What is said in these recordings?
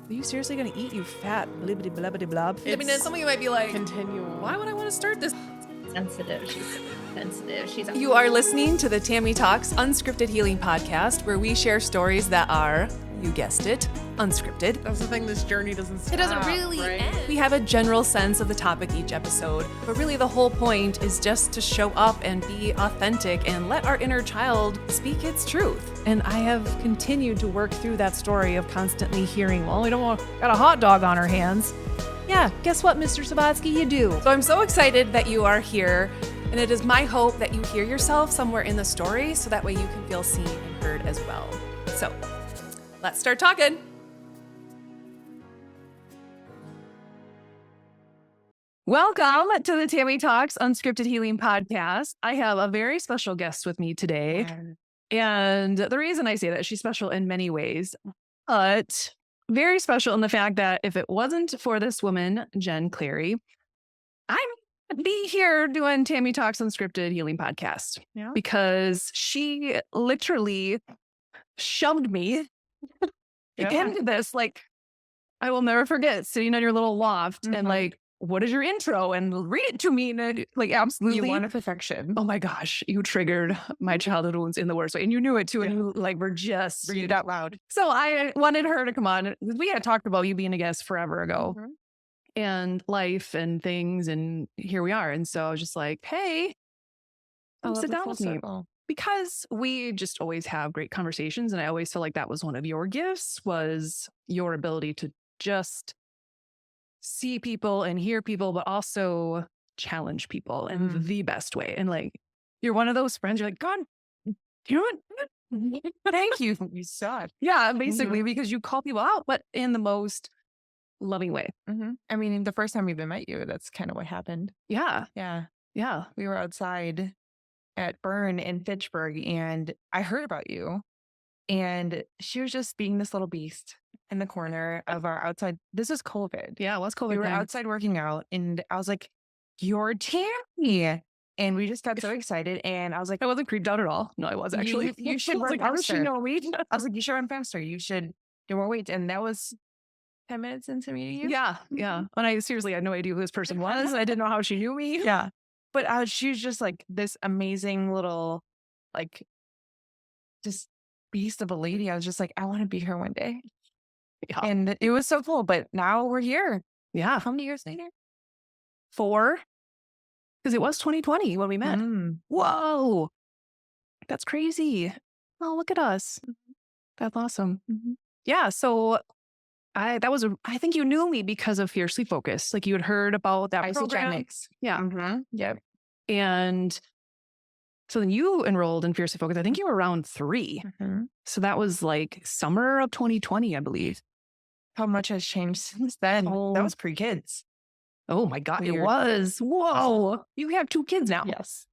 Are you seriously going to eat, you fat blibbity blabbity blob? I mean, It's some of you might be like, continual. why would I want to start this? Sensitive. She's sensitive. You are listening to the Tammy Talks Unscripted Healing Podcast, where we share stories that are, you guessed it, unscripted. That's the thing, this journey doesn't stop. It doesn't really right? end. We have a general sense of the topic each episode, but really the whole point is just to show up and be authentic and let our inner child speak its truth. And I have continued to work through that story of constantly hearing, well, we don't want, got a hot dog on our hands. Yeah, guess what, Mr. Sabatsky, you do. So I'm so excited that you are here, and it is my hope that you hear yourself somewhere in the story so that way you can feel seen and heard as well. So let's start talking. Welcome to the Tammy Talks Unscripted Healing Podcast. I have a very special guest with me today. And the reason I say that, she's special in many ways, but very special in the fact that if it wasn't for this woman, Jen Clary, I would be here doing Tammy Talks Unscripted Healing Podcast. Yeah. Because she literally shoved me into this. Like, I will never forget sitting on your little loft and like, what is your intro? And read it to me. And like, absolutely. You wanted perfection. Oh my gosh, you triggered my childhood wounds in the worst way. And you knew it too. And you like were just Read it out loud. So I wanted her to come on. We had talked about you being a guest forever ago and life and things. And here we are. And so I was just like, hey, come sit down with me. Because we just always have great conversations. And I always feel like that was one of your gifts, was your ability to just see people and hear people, but also challenge people in the best way. And like, you're one of those friends, you're like, God, thank you. You suck. Yeah, basically, because you call people out, but in the most loving way. I mean, the first time we even met you, that's kind of what happened. Yeah. Yeah. Yeah. We were outside at Byrne in Fitchburg, and I heard about you. And she was just being this little beast in the corner of our outside. This is COVID. Yeah, it was COVID. We were outside working out, and I was like, "You're Tammy." And we just got so excited. And I was like, I wasn't creeped out at all. No, I was actually. You should run like, how does she faster. know me? I was like, you should run faster. You should do more weights. And that was 10 minutes into meeting you. Yeah. Yeah. And I seriously had no idea who this person was. I didn't know how she knew me. Yeah. But she was just like this amazing little, like, just beast of a lady. I was just like, I want to be her one day. Yeah. And it was so cool. But now we're here. Yeah. How many years later? 4. Because it was 2020 when we met. Whoa. That's crazy. Oh, look at us. That's awesome. Yeah. So I think you knew me because of Fiercely Focused. Like, you had heard about that program. Isogenics. Yeah. Yep. And so then you enrolled in Fiercely Focused. I think you were around 3. So that was like summer of 2020, I believe. How much has changed since then? Oh. That was pre-kids. Oh my God, Weird. it was. Whoa. You have 2 kids now. Yes.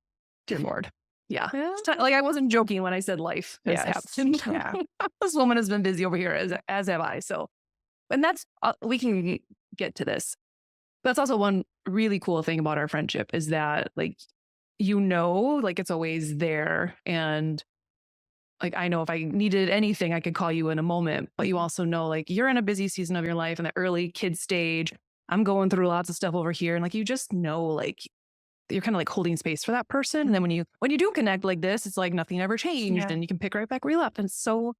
Dear Lord. Yeah. Yeah. It's like, I wasn't joking when I said life has happened. Yeah. This woman has been busy over here, as have I. So, and that's, we can get to this. That's also one really cool thing about our friendship is that, like, like, it's always there. And like, I know if I needed anything, I could call you in a moment, but you also know, like, you're in a busy season of your life in the early kid stage. I'm going through lots of stuff over here. And like, you just know, like, you're kind of like holding space for that person. And then when you do connect like this, it's like nothing ever changed and you can pick right back where you left. And it's so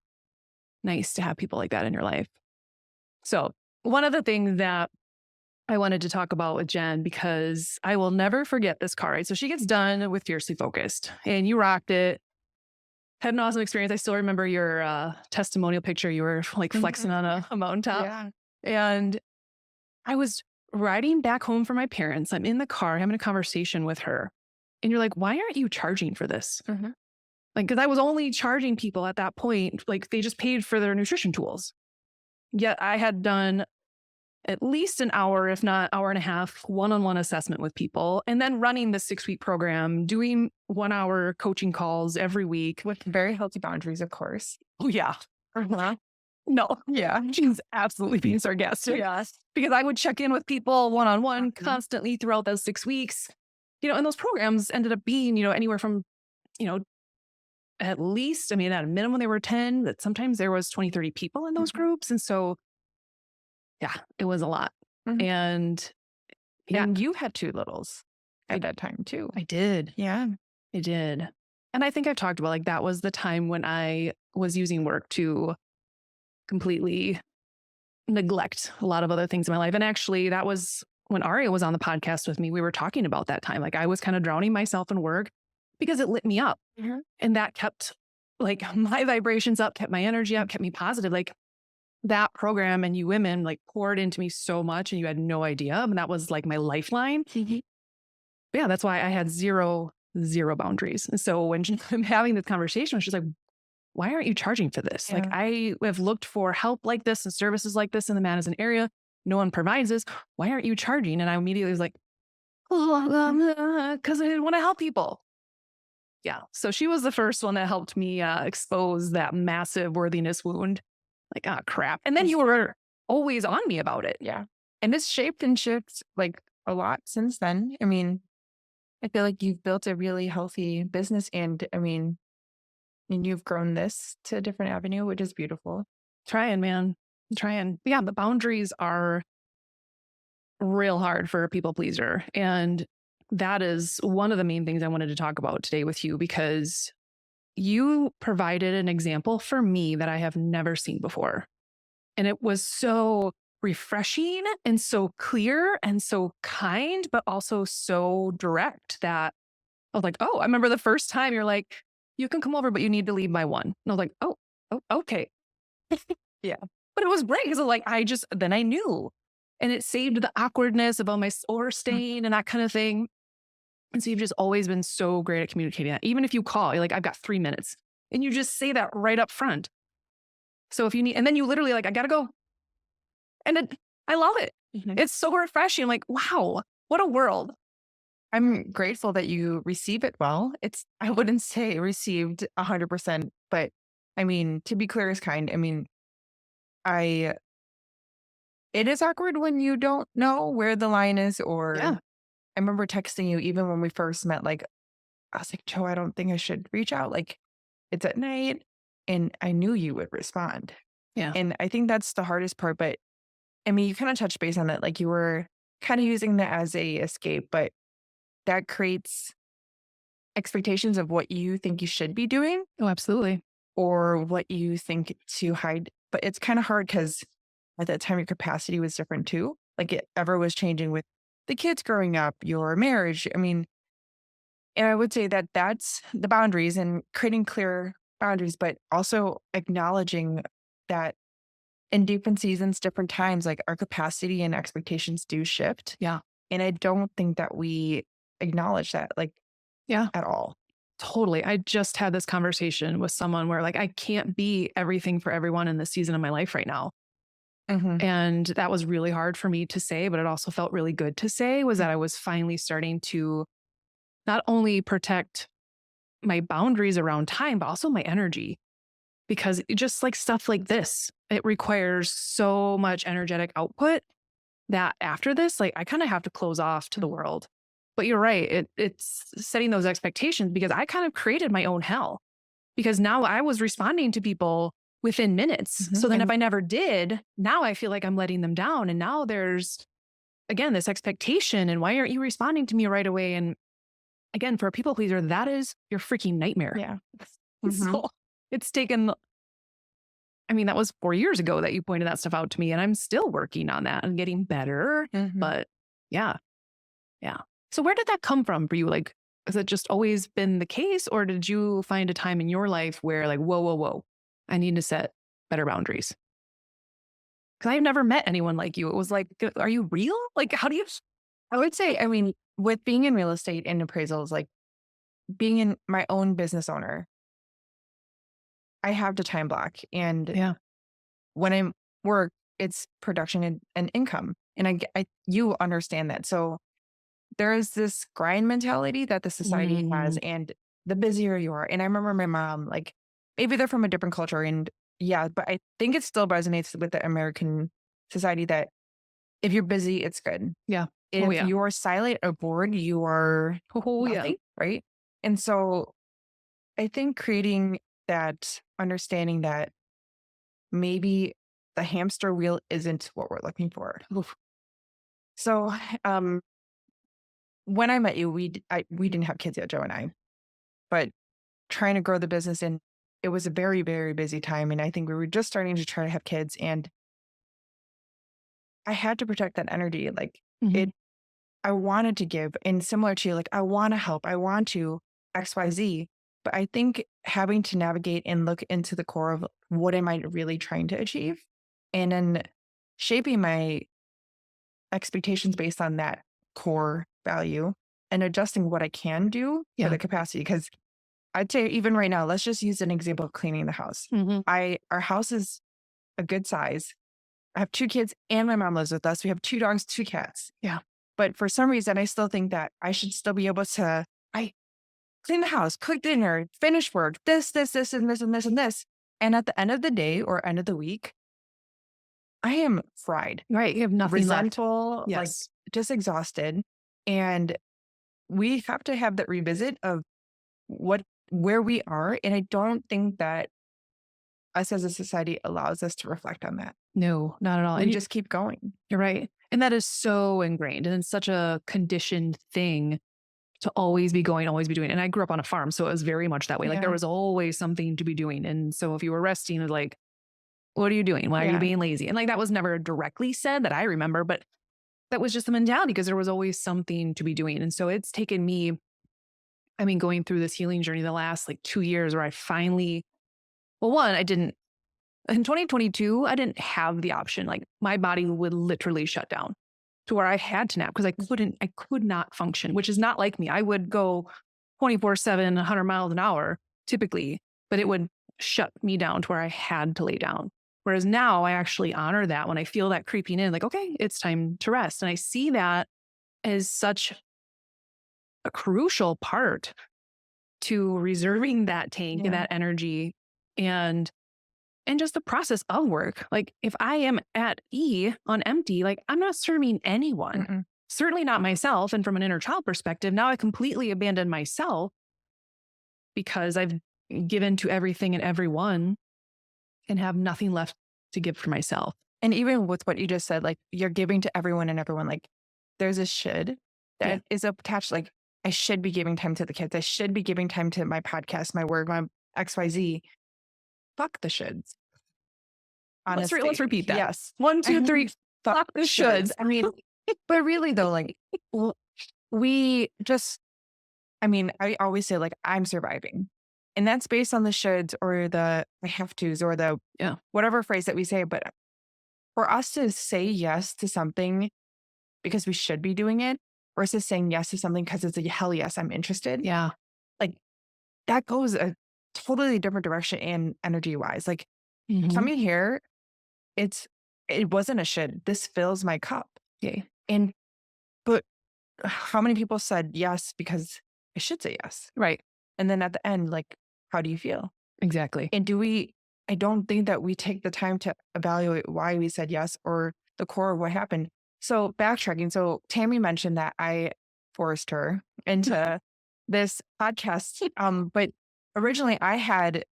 nice to have people like that in your life. So one of the things that I wanted to talk about with Jen, because I will never forget this car ride. So she gets done with Fiercely Focused and you rocked it. Had an awesome experience. I still remember your testimonial picture. You were like flexing on a mountaintop. Yeah. And I was riding back home from my parents. I'm in the car having a conversation with her. And you're like, why aren't you charging for this? Like, because I was only charging people at that point. Like, they just paid for their nutrition tools. Yet I had done at least an hour, if not hour and a half, one-on-one assessment with people. And then running the 6-week program, doing 1-hour coaching calls every week. With very healthy boundaries, of course. Oh, yeah. No. Yeah. She's absolutely being sarcastic. Yes. Because I would check in with people one-on-one constantly throughout those 6 weeks. And those programs ended up being, anywhere from, at least, at a minimum, they were 10, but sometimes there was 20, 30 people in those groups. And so yeah, it was a lot. Mhm. And yeah, And you had 2 littles at that time too. I did. Yeah. I did. And I think I've talked about like that was the time when I was using work to completely neglect a lot of other things in my life. And actually, that was when Aria was on the podcast with me. We were talking about that time. Like I was kind of drowning myself in work because it lit me up. Mhm. And that kept like my vibrations up, kept my energy up, kept me positive. Like that program and you women like poured into me so much and you had no idea. And that was like my lifeline. Yeah, that's why I had zero boundaries. And so when I'm having this conversation, she's like, why aren't you charging for this? Like Yeah. I have looked for help like this and services like this in the Madison area. No one provides this. Why aren't you charging? And I immediately was like, because I didn't want to help people. Yeah. So she was the first one that helped me expose that massive worthiness wound. Like, oh, crap. And then you were always on me about it. Yeah. And it's shaped and shifted like a lot since then. I mean, I feel like you've built a really healthy business and and you've grown this to a different avenue, which is beautiful. Trying, man. Trying. Yeah, the boundaries are real hard for a people pleaser. And that is one of the main things I wanted to talk about today with you because you provided an example for me that I have never seen before. And it was so refreshing and so clear and so kind, but also so direct that I was like, oh, I remember the first time you're like, you can come over, but you need to leave by 1. And I was like, oh, okay. Yeah. But it was great because like, then I knew. And it saved the awkwardness about my overstaying and that kind of thing. And so you've just always been so great at communicating that. Even if you call, you're like, I've got 3 minutes. And you just say that right up front. So if you need, and then you literally like, I gotta go. And I love it. Mhm. It's so refreshing. I'm like, wow, what a world. I'm grateful that you receive it well. I wouldn't say received 100%, but I mean, to be clear is kind. I mean, I, it is awkward when you don't know where the line is, or Yeah. I remember texting you even when we first met, like, I was like, Joe, I don't think I should reach out. Like, it's at night. And I knew you would respond. Yeah. And I think that's the hardest part. But I mean, you kind of touched base on that. Like, you were kind of using that as a escape, but that creates expectations of what you think you should be doing Oh, absolutely. or what you think to hide. But it's kind of hard because at that time, your capacity was different too. Like, it ever was changing with the kids growing up, your marriage. I mean, and I would say that that's the boundaries and creating clear boundaries, but also acknowledging that in different seasons, different times, like our capacity and expectations do shift. Yeah. And I don't think that we acknowledge that like Yeah. at all. Totally. I just had this conversation with someone where like I can't be everything for everyone in this season of my life right now. Mhm. And that was really hard for me to say, but it also felt really good to say was that I was finally starting to not only protect my boundaries around time, but also my energy. Because just like stuff like this, it requires so much energetic output that after this, like I kind of have to close off to the world. But you're right. It's setting those expectations because I kind of created my own hell because now I was responding to people within minutes. Mhm. So then And- if I never did, now I feel like I'm letting them down. And now there's, again, this expectation. And why aren't you responding to me right away? And again, for a people pleaser, that is your freaking nightmare. Yeah. So it's taken, I mean, that was 4 years ago that you pointed that stuff out to me. And I'm still working on that and getting better. Mhm. But yeah. Yeah. So where did that come from for you? Like, has it just always been the case? Or did you find a time in your life where like, whoa, I need to set better boundaries? Because I've never met anyone like you. It was like, are you real? Like, how do you? I would say, I mean, with being in real estate and appraisals, like being in my own business owner, I have the time block. And Yeah. when I work, it's production and income. And you understand that. So there is this grind mentality that the society has, and the busier you are. And I remember my mom, like, maybe they're from a different culture. And yeah, but I think it still resonates with the American society that if you're busy, it's good. Yeah. If yeah. you're silent or bored, you are Oh, yeah. nothing, right? And so I think creating that understanding that maybe the hamster wheel isn't what we're looking for. Oof. So, when I met you, we didn't have kids yet, Joe and I, but trying to grow the business, and it was a very, very busy time. And I think we were just starting to try to have kids, and I had to protect that energy. Like Mhm. I wanted to give, and similar to you, like I want to help, I want to XYZ. But I think having to navigate and look into the core of what am I really trying to achieve, and then shaping my expectations based on that core value and adjusting what I can do for Yeah. the capacity. Because I'd say even right now, let's just use an example of cleaning the house. Mhm. Our house is a good size. I have 2 kids and my mom lives with us. We have 2 dogs, 2 cats. Yeah. But for some reason, I still think that I should still be able to clean the house, cook dinner, finish work, this, and this, and this, and this. And at the end of the day or end of the week, I am fried, Right. You have nothing left. resentful, like Yes. just exhausted. And we have to have that revisit of where we are. And I don't think that us as a society allows us to reflect on that. No, not at all. We And just keep going. you're right. And that is so ingrained and it's such a conditioned thing to always be going, always be doing. And I grew up on a farm, so it was very much that way. Like there Yeah. was always something to be doing. And so if you were resting, it was like, what are you doing? Why are you Yeah. being lazy? And like that was never directly said that I remember, but that was just the mentality because there was always something to be doing. And so it's taken me, I mean, going through this healing journey the last like 2 years where I finally, well, one, I didn't, in 2022, I didn't have the option. Like my body would literally shut down to where I had to nap because I could not function, which is not like me. I would go 24/7, 100 miles an hour typically, but it would shut me down to where I had to lay down. Whereas now I actually honor that when I feel that creeping in, like, okay, it's time to rest. And I see that as such a crucial part to reserving that tank and Yeah. that energy and just the process of work. Like if I am at E on empty, like I'm not serving anyone, Mm-mm. certainly not myself. And from an inner child perspective, now I completely abandon myself because I've given to everything and everyone and have nothing left to give for myself. And even with what you just said, like you're giving to everyone and everyone, like there's a should that Yeah. is attached. Like I should be giving time to the kids. I should be giving time to my podcast, my work, my XYZ. Fuck the shoulds. Let's Honestly. repeat that. Yes. 1, 2, 3. Fuck the shoulds. I mean, but really though, like we just, I mean, I always say like I'm surviving. And that's based on the shoulds or the I have tos or the Yeah. whatever phrase that we say. But for us to say yes to something because we should be doing it versus saying yes to something because it's a hell yes, I'm interested. Yeah. Like that goes a totally different direction and energy wise. Like Mhm. coming here, it wasn't a should. This fills my cup. Okay. And but how many people said yes because I should say yes? Right. And then at the end, like, how do you feel? Exactly. And I don't think that we take the time to evaluate why we said yes or the core of what happened. So backtracking. So Tammy mentioned that I forced her into this podcast. But originally I had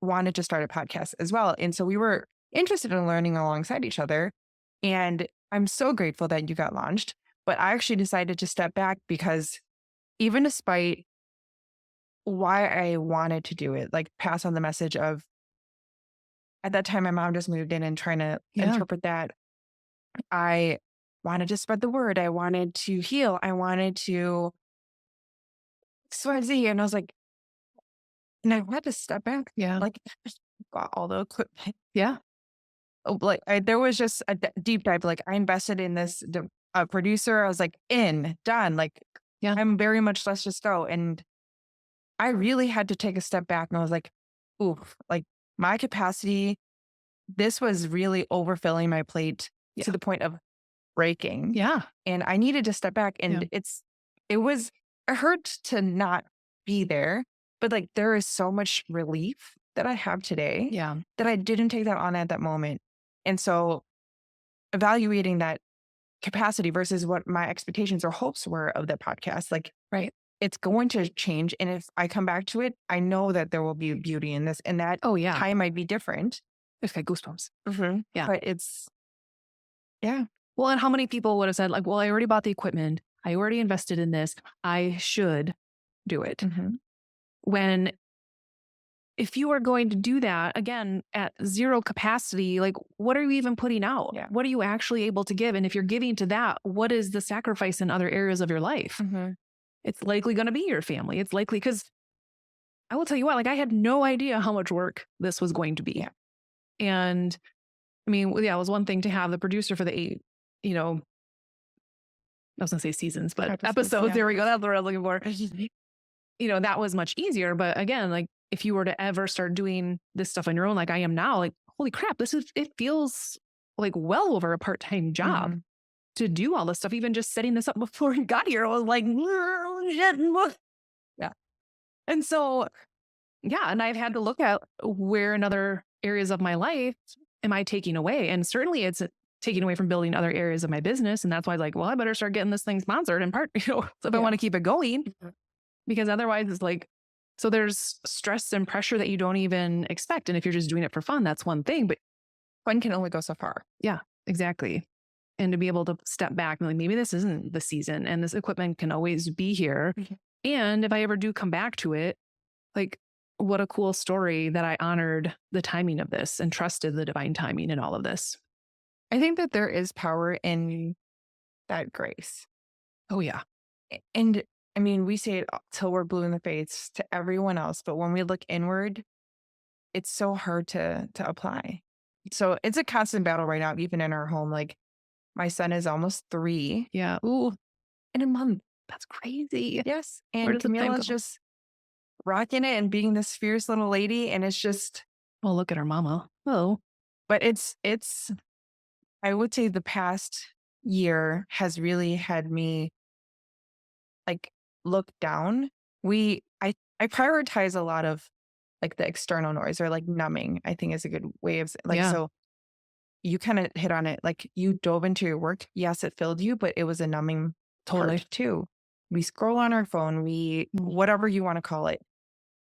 wanted to start a podcast as well. And so we were interested in learning alongside each other. And I'm so grateful that you got launched. But I actually decided to step back because even despite why I wanted to do it, like pass on the message of at that time, my mom just moved in and trying to Yeah. interpret that. I wanted to spread the word. I wanted to heal. I wanted to XYZ. And I was like, and I had to step back. Yeah. Like, got all the equipment. Yeah. Like, there was just a deep dive. Like, I invested in this producer. I was like, done. Like, Yeah. I'm very much, let's just go. And I really had to take a step back and I was like, oof, like my capacity, this was really overfilling my plate Yeah. to the point of breaking. Yeah. And I needed to step back. And Yeah. it hurt to not be there, but like there is so much relief that I have today Yeah. that I didn't take that on at that moment. And so evaluating that capacity versus what my expectations or hopes were of the podcast, like, Right. it's going to change. And if I come back to it, I know that there will be beauty in this and that Oh, yeah. time might be different. It's got goosebumps. Yeah. But it's, yeah. Well, and how many people would have said like, well, I already bought the equipment. I already invested in this. I should do it. When if you are going to do that again at zero capacity, like what are you even putting out? Yeah. What are you actually able to give? And if you're giving to that, what is the sacrifice in other areas of your life? It's likely going to be your family. It's likely because I will tell you what, like I had no idea how much work this was going to be. Yeah. And I mean, yeah, it was one thing to have the producer for the 8, I was going to say seasons, but episodes. Yeah. There we go. That's what I was looking for. That was much easier. But again, like if you were to ever start doing this stuff on your own, like I am now, like, holy crap, it feels like well over a part-time job to do all this stuff. Even just setting this up before we got here, I was like, yeah. And so, yeah. And I've had to look at where in other areas of my life am I taking away? And certainly it's taking away from building other areas of my business. And that's why I was like, well, I better start getting this thing sponsored in part, if I want to keep it going, because otherwise it's like, so there's stress and pressure that you don't even expect. And if you're just doing it for fun, that's one thing, but fun can only go so far. Yeah, exactly. And to be able to step back and like, maybe this isn't the season and this equipment can always be here. And if I ever do come back to it, like what a cool story that I honored the timing of this and trusted the divine timing in all of this. I think that there is power in that grace. Oh, yeah. And I mean, we say it till we're blue in the face to everyone else, but when we look inward, it's so hard to apply. So it's a constant battle right now, even in our home. Like my son is almost 3. Yeah. Ooh, in a month. That's crazy. Yes. Where And does the time Camilla's go? just rocking it and being this fierce little lady. And it's just, Oh, look at her mama. Oh, but it's, I would say the past year has really had me like look down. I prioritize a lot of like the external noise or like numbing, I think is a good way of like, Yeah. so you kind of hit on it. Like you dove into your work. Yes, it filled you, but it was a numbing Totally. part too. We scroll on our phone, whatever you want to call it,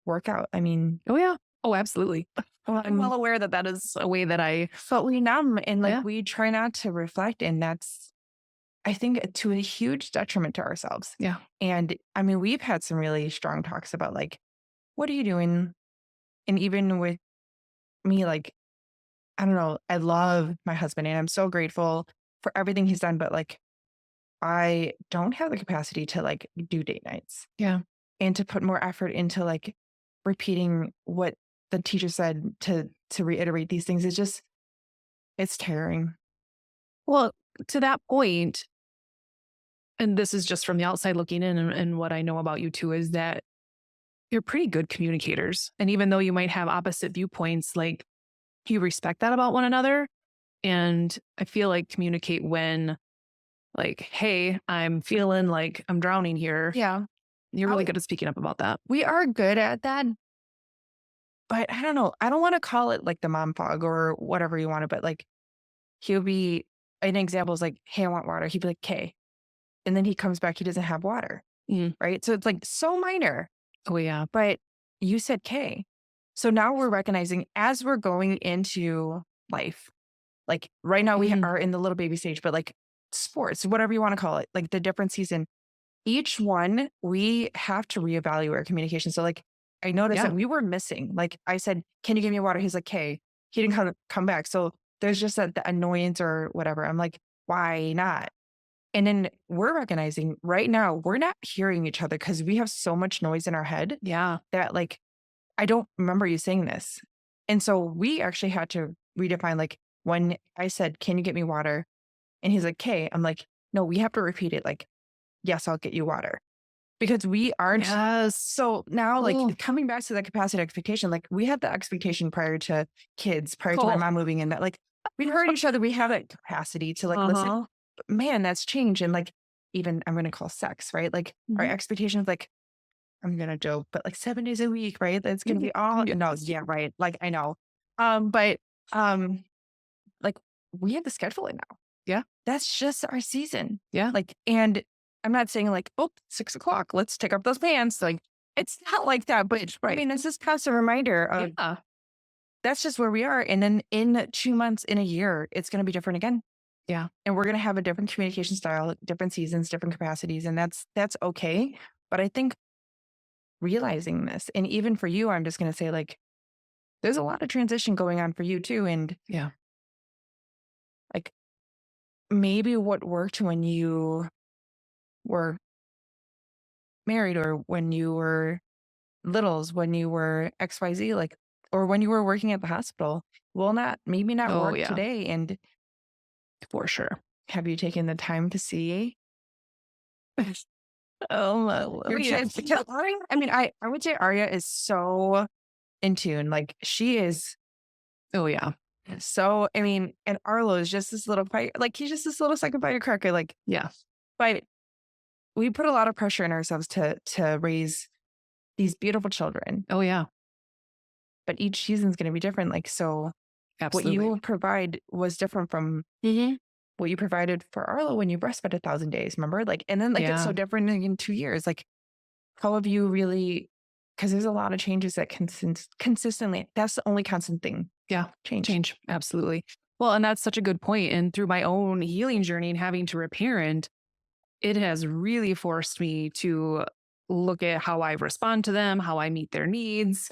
workout. I mean, Oh, yeah. Oh, absolutely. I'm well well, aware that that is a way that I, but we numb and like Yeah. we try not to reflect. And that's, I think, to a huge detriment to ourselves. Yeah. And I mean, we've had some really strong talks about like, what are you doing? And even with me, like, I don't know, I love my husband and I'm so grateful for everything he's done, but like, I don't have the capacity to like do date nights. Yeah. And to put more effort into like repeating what the teacher said to reiterate these things. It's tiring. Well, to that point, and this is just from the outside looking in, and what I know about you too, is that you're pretty good communicators. And even though you might have opposite viewpoints, like you respect that about one another. And I feel like communicate when like, hey, I'm feeling like I'm drowning here. Yeah. You're really good at speaking up about that. We are good at that. But I don't know. I don't want to call it like the mom fog or whatever you want to, but like he'll be, an example is like, hey, I want water. He'd be like, okay. And then he comes back, he doesn't have water. Right. So it's like so minor. Oh, yeah. But you said K. So now we're recognizing as we're going into life, like right now we are in the little baby stage, but like sports, whatever you want to call it, like the different season, each one, we have to reevaluate our communication. So like, I noticed that we were missing, like I said, can you give me water? He's like, K. He didn't come back. So there's just the annoyance or whatever. I'm like, why not? And then we're recognizing right now, we're not hearing each other because we have so much noise in our head. Yeah. That like, I don't remember you saying this. And so we actually had to redefine, like when I said, can you get me water? And he's like, okay. I'm like, no, we have to repeat it. Like, yes, I'll get you water. Because we aren't. Yes. So now like coming back to that capacity expectation, like we had the expectation prior to kids, prior to my mom moving in, that like we heard each other. We have that capacity to like listen. But man, that's changed. And like, even I'm going to call sex, right? Like our expectations, like I'm going to joke, but like 7 days a week, right? That's going to be all, no, yeah, right. Like I know. But like we have to schedule it now. Yeah. That's just our season. Yeah. Like, and I'm not saying like, oh, 6 o'clock, let's take up those pants. Like, it's not like that, but I mean, it's this constant reminder of that's just where we are. And then in 2 months, in a year, it's going to be different again. Yeah. And we're going to have a different communication style, different seasons, different capacities. And that's okay. But I think realizing this, and even for you, I'm just going to say, like, there's a lot of transition going on for you too. And Yeah. like, maybe what worked when you were married, or when you were littles, when you were XYZ, like, or when you were working at the hospital, will maybe not Oh, work yeah, today. And for sure. have you taken the time to see Oh, your yeah. kids? Because I mean, I would say Arya is so in tune. Like, she is Oh, yeah. so, I mean, and Arlo is just this little fire, like, he's just this little second firecracker. Like, Yeah. but we put a lot of pressure on ourselves to raise these beautiful children, Oh, yeah. but each season is going to be different. Like, so what Absolutely. you provide was different from Mm-hmm. what you provided for Arlo when you breastfed 1,000 days, remember? Like, and then, like, it's so Yeah. different in 2 years. Like, how have you really, because there's a lot of changes that consistently, that's the only constant thing. Yeah. Change. Absolutely. Well, and that's such a good point. And through my own healing journey and having to reparent, it has really forced me to look at how I respond to them, how I meet their needs,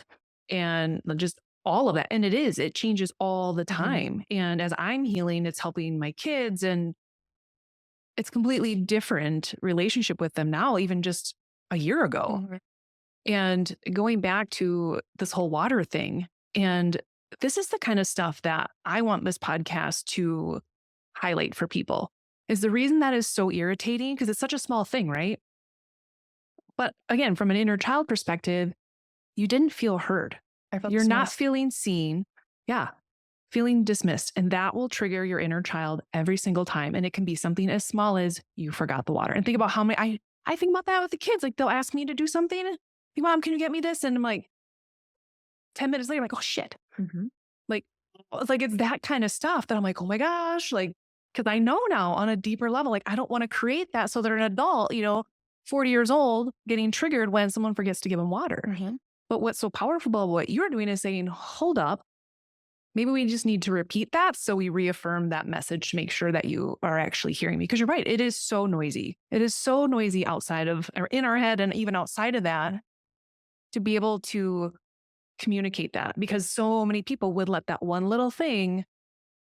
and just all of that. And it changes all the time. And as I'm healing, it's helping my kids, and it's completely different relationship with them now, even just a year ago. Mhm. And going back to this whole water thing, and this is the kind of stuff that I want this podcast to highlight for people, is the reason that is so irritating, because it's such a small thing, right? But again, from an inner child perspective, you didn't feel heard. I felt You're not dismissed. feeling seen. Yeah. Feeling dismissed. And that will trigger your inner child every single time. And it can be something as small as you forgot the water. And think about how many, I think about that with the kids. Like, they'll ask me to do something. Hey, Mom, can you get me this? And I'm like, 10 minutes later, I'm like, oh shit. Mhm. Like, it's that kind of stuff that I'm like, oh my gosh, like, because I know now on a deeper level, like, I don't want to create that so they're an adult, 40 years old, getting triggered when someone forgets to give them water. Mhm. But what's so powerful about what you're doing is saying, hold up, maybe we just need to repeat that. So we reaffirm that message to make sure that you are actually hearing me. Because you're right, it is so noisy. It is so noisy outside of, or in our head, and even outside of that, to be able to communicate that, because so many people would let that one little thing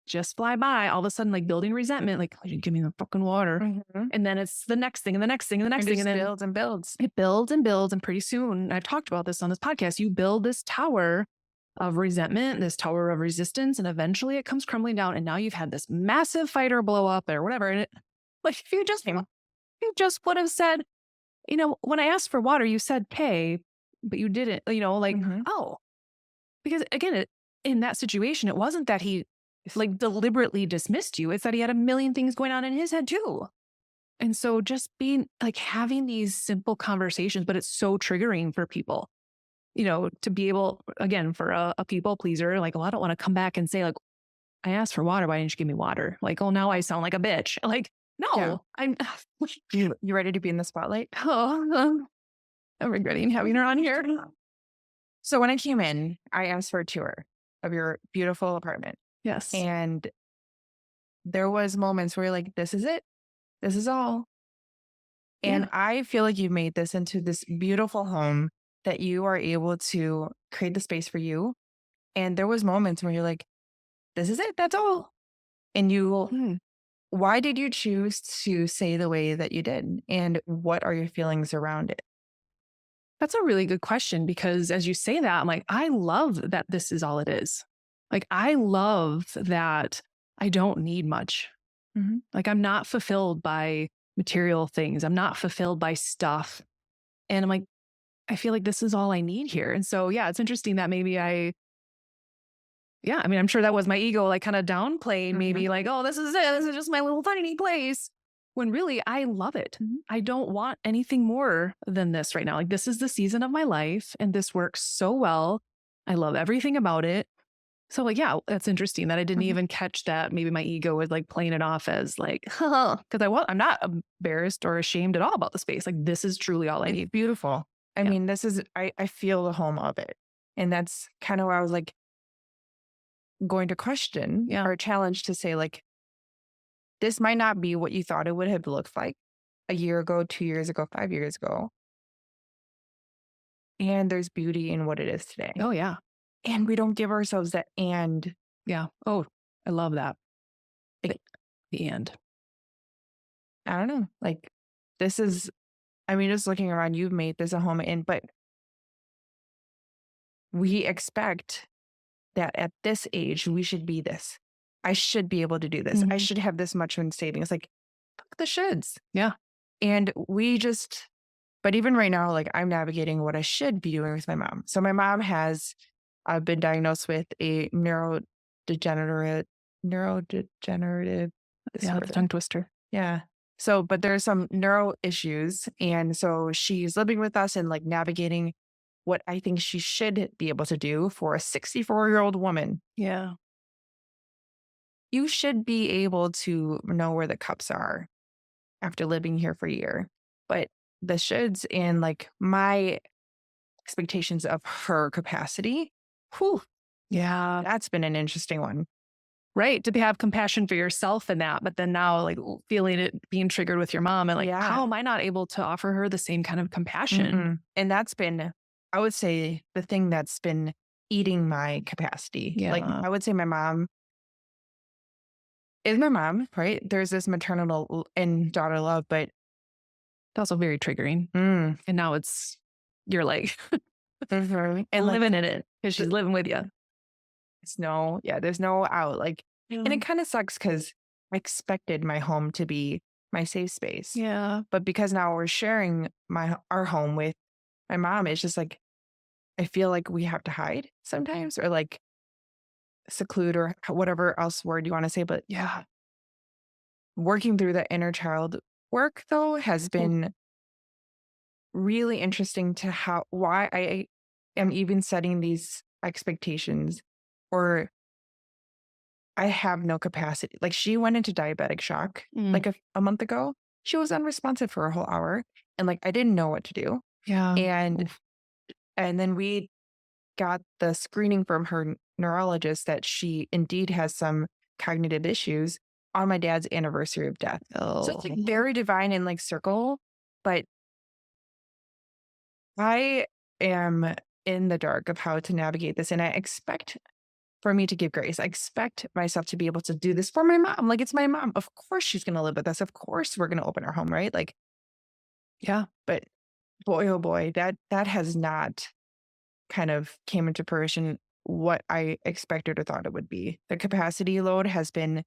just fly by, all of a sudden, like, building resentment, like, oh, you give me the fucking water. Mhm. And then it's the next thing and the next thing and the next It thing. just And then builds and builds. it builds and builds. And pretty soon, I've talked about this on this podcast, you build this tower of resentment, this tower of resistance, and eventually it comes crumbling down. And now you've had this massive fight or blow up or whatever. And like, if you just would have said, when I asked for water, you said pay, but you didn't, Mhm. oh, because again, in that situation, it wasn't that he like deliberately dismissed you. It's that he had a million things going on in his head too. And so just being like having these simple conversations, but it's so triggering for people, to be able, again, for a people pleaser, like, oh, I don't want to come back and say, like, I asked for water. Why didn't you give me water? Like, oh, now I sound like a bitch. Like, no, Yeah. I'm, You ready to be in the spotlight? I'm regretting having her on here. So when I came in, I asked for a tour of your beautiful apartment. Yes. And there was moments where you're like, this is it. This is all. And Yeah. I feel like you've made this into this beautiful home that you are able to create the space for you. And there was moments where you're like, this is it. That's all. And Hmm. why did you choose to say the way that you did? And what are your feelings around it? That's a really good question, because as you say that, I'm like, I love that this is all it is. Like, I love that I don't need much. Mhm. Like, I'm not fulfilled by material things. I'm not fulfilled by stuff. And I'm like, I feel like this is all I need here. And so, yeah, it's interesting that maybe I mean, I'm sure that was my ego, like, kind of downplaying, maybe like, oh, this is it. This is just my little tiny place. When really, I love it. Mhm. I don't want anything more than this right now. Like, this is the season of my life, and this works so well. I love everything about it. So, like, yeah, that's interesting that I didn't Mhm. even catch that. Maybe my ego was like playing it off as like, because I'm not embarrassed or ashamed at all about the space. Like, this is truly all I It's need. beautiful. I Yeah. mean, I feel the home of it. And that's kind of where I was like, going to question Yeah. or challenge to say, like, this might not be what you thought it would have looked like a year ago, 2 years ago, 5 years ago. And there's beauty in what it is today. Oh, yeah. And we don't give ourselves that and. Yeah. Oh, I love that. Like, The end. I don't know. Like, this is, I mean, just looking around, you've made this a home but we expect that at this age, we should be this. I should be able to do this. I Mhm. should have this much in savings. Like, fuck the shoulds. Yeah. And but even right now, like, I'm navigating what I should be doing with my mom. So my mom has been diagnosed with a neurodegenerative Yeah. The disorder. tongue twister. Yeah. So, but there's some neuro issues. And so she's living with us and like navigating what I think she should be able to do for a 64-year-old woman. Yeah. You should be able to know where the cups are after living here for a year. But the shoulds and like my expectations of her capacity, whew, Yeah. that's been an interesting one. Right. To have compassion for yourself in that, but then now like feeling it being triggered with your mom and like, Yeah. how am I not able to offer her the same kind of compassion? Mm-mm. And that's been, I would say, the thing that's been eating my capacity. Yeah. Like, I would say my mom is my mom, right? There's this maternal and daughter love, but It's also very triggering. mm, And now you're like, and like, living in it because she's living with you. there's no out. Like, and Mm. it kind of sucks because I expected my home to be my safe space. Yeah. But because now we're sharing our home with my mom, it's just like, I feel like we have to hide sometimes or like seclude or whatever else word you want to say. But Yeah. working through the inner child work though has been really interesting to why I am even setting these expectations or I have no capacity. Like she went into diabetic shock like a month ago. She was unresponsive for a whole hour and like I didn't know what to do. Yeah. And then we got the screening from her neurologist that she indeed has some cognitive issues on my dad's anniversary of death. So it's like very divine and like circle, but I am in the dark of how to navigate this. And I expect for me to give grace. I expect myself to be able to do this for my mom. Like it's my mom. Of course she's going to live with us. Of course we're going to open our home, right? Like, Yeah. but boy, oh boy, that has not kind of came into fruition what I expected or thought it would be. The capacity load has been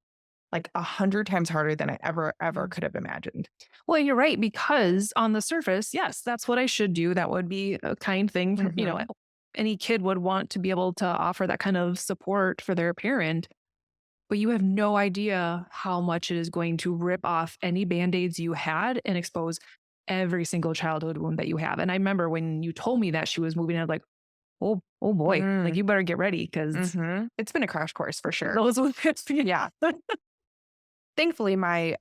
like 100 times harder than I ever could have imagined. Well, you're right, because on the surface, yes, that's what I should do. That would be a kind thing. Mhm. Any kid would want to be able to offer that kind of support for their parent. But you have no idea how much it is going to rip off any band-aids you had and expose every single childhood wound that you have. And I remember when you told me that she was moving, I was like, oh boy, like you better get ready because It's been a crash course for sure. those would Yeah. Thankfully, my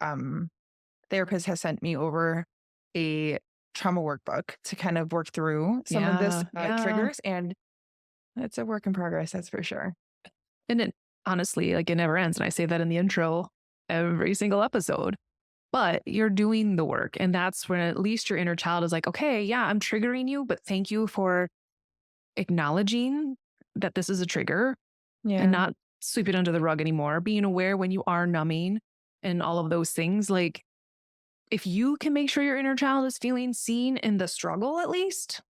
therapist has sent me over a trauma workbook to kind of work through some of this triggers. And it's a work in progress, that's for sure. And it honestly, like it never ends. And I say that in the intro every single episode. But you're doing the work. And that's when at least your inner child is like, okay, yeah, I'm triggering you, but thank you for acknowledging that this is a trigger and not sweep it under the rug anymore. Being aware when you are numbing and all of those things. Like if you can make sure your inner child is feeling seen in the struggle, at least,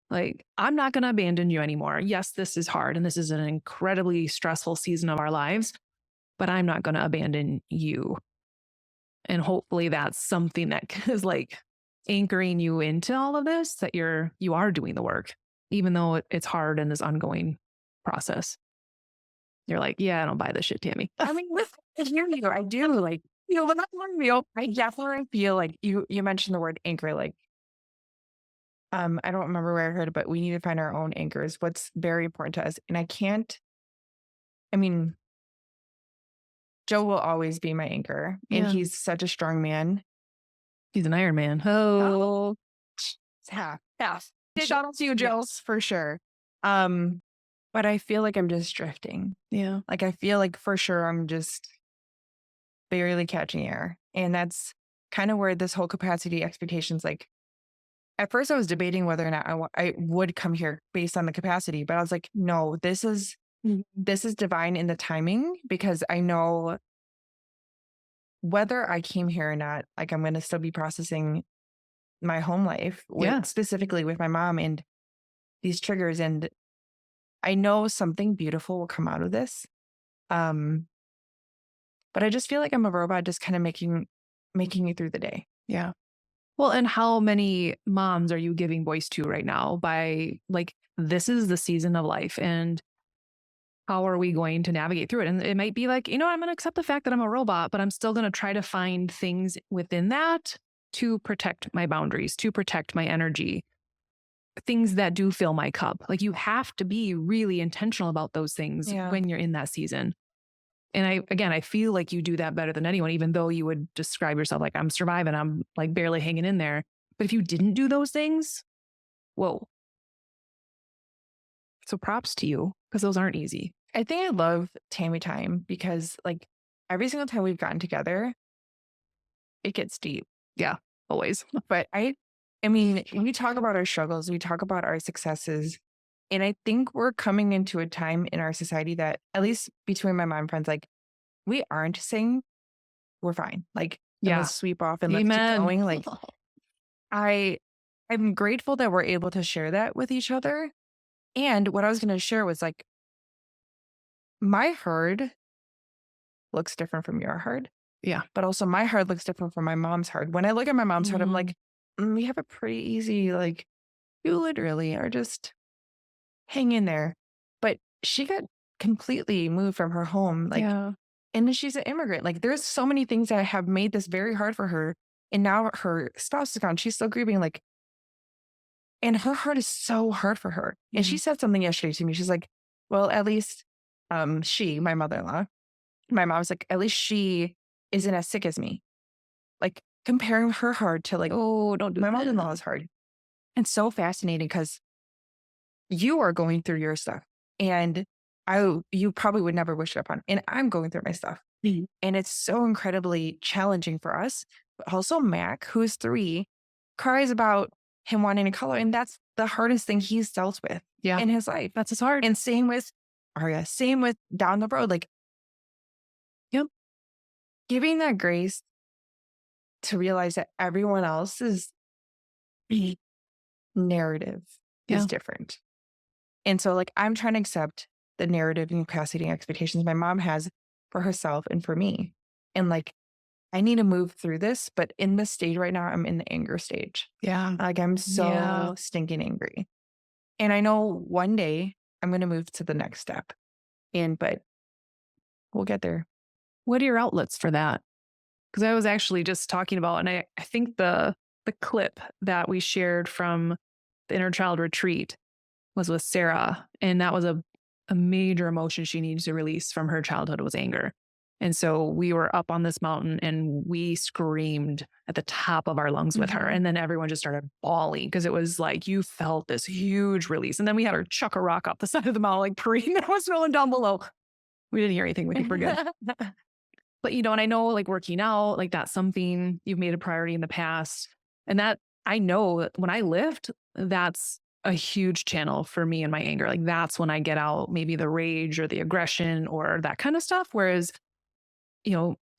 like I'm not going to abandon you anymore. Yes, this is hard and this is an incredibly stressful season of our lives, but I'm not going to abandon you. And hopefully that's something that is like anchoring you into all of this, that you are doing the work, even though it's hard in this ongoing process. You're like, yeah, I don't buy this shit, Tammy. I mean, I hear you. I do. Like, but that's one real. I definitely feel like you mentioned the word anchor. Like, I don't remember where I heard it, but we need to find our own anchors. What's very important to us. And I mean, Joe will always be my anchor. And he's such a strong man. He's an Iron Man. Oh, half. Shout out to you, Joe, for sure. But I feel like I'm just drifting. Yeah. Like I feel like for sure I'm just barely catching air. And that's kind of where this whole capacity expectations, like at first I was debating whether or not I would come here based on the capacity, but I was like, no, this is divine in the timing, because I know whether I came here or not, like I'm going to still be processing my home life Yeah. with specifically with my mom and these triggers. And I know something beautiful will come out of this. Um, but I just feel like I'm a robot just kind of making it through the day. Yeah. Well, and how many moms are you giving voice to right now by like, this is the season of life and how are we going to navigate through it? And it might be like, I'm going to accept the fact that I'm a robot, but I'm still going to try to find things within that to protect my boundaries, to protect my energy, things that do fill my cup. Like you have to be really intentional about those things Yeah. when you're in that season. And I feel like you do that better than anyone, even though you would describe yourself like I'm surviving, I'm like barely hanging in there. But if you didn't do those things, whoa. So props to you because those aren't easy. I think I love Tammy time because like every single time we've gotten together, it gets deep. Yeah, always. But I mean, we talk about our struggles, we talk about our successes. And I think we're coming into a time in our society that, at least between my mom friends, like we aren't saying we're fine. Like, and let's sweep off and let's keep Amen. going. Like I'm grateful that we're able to share that with each other. And what I was going to share was like, my herd looks different from your herd. Yeah. But also my herd looks different from my mom's herd. When I look at my mom's herd, I'm like, we have a pretty easy, like, you literally are just hang in there. But she got completely moved from her home. Like, and then she's an immigrant. Like, there's so many things that have made this very hard for her. And now her spouse is gone. She's still grieving. Like, and her heart is so hard for her. And she said something yesterday to me. She's like, well, at least my mother-in-law, my mom's like, at least she isn't as sick as me. Like comparing her heart to like, oh, don't do my mother-in-law is hard. And so fascinating because you are going through your stuff and you probably would never wish it upon. And I'm going through my stuff. And it's so incredibly challenging for us. But also Mac, who's 3, cries about him wanting to color. And that's the hardest thing he's dealt with in his life. That's his heart. And same with Arya, same with down the road. Like, giving that grace to realize that everyone else's narrative is different. And so like, I'm trying to accept the narrative and capacity and expectations my mom has for herself and for me. And like, I need to move through this, but in this stage right now, I'm in the anger stage. Yeah. Like I'm so stinking angry. And I know one day I'm going to move to the next step. But we'll get there. What are your outlets for that? Because I was actually just talking about, and I think the clip that we shared from the inner child retreat was with Sarah. And that was a major emotion she needed to release from her childhood was anger. And so we were up on this mountain and we screamed at the top of our lungs with her. And then everyone just started bawling because it was like, you felt this huge release. And then we had her chuck a rock up the side of the mountain, like praying that was rolling down below. We didn't hear anything. We think we're good. But, and I know like working out, like that's something you've made a priority in the past. And that I know that when I lift, that's a huge channel for me and my anger. Like that's when I get out maybe the rage or the aggression or that kind of stuff. Whereas,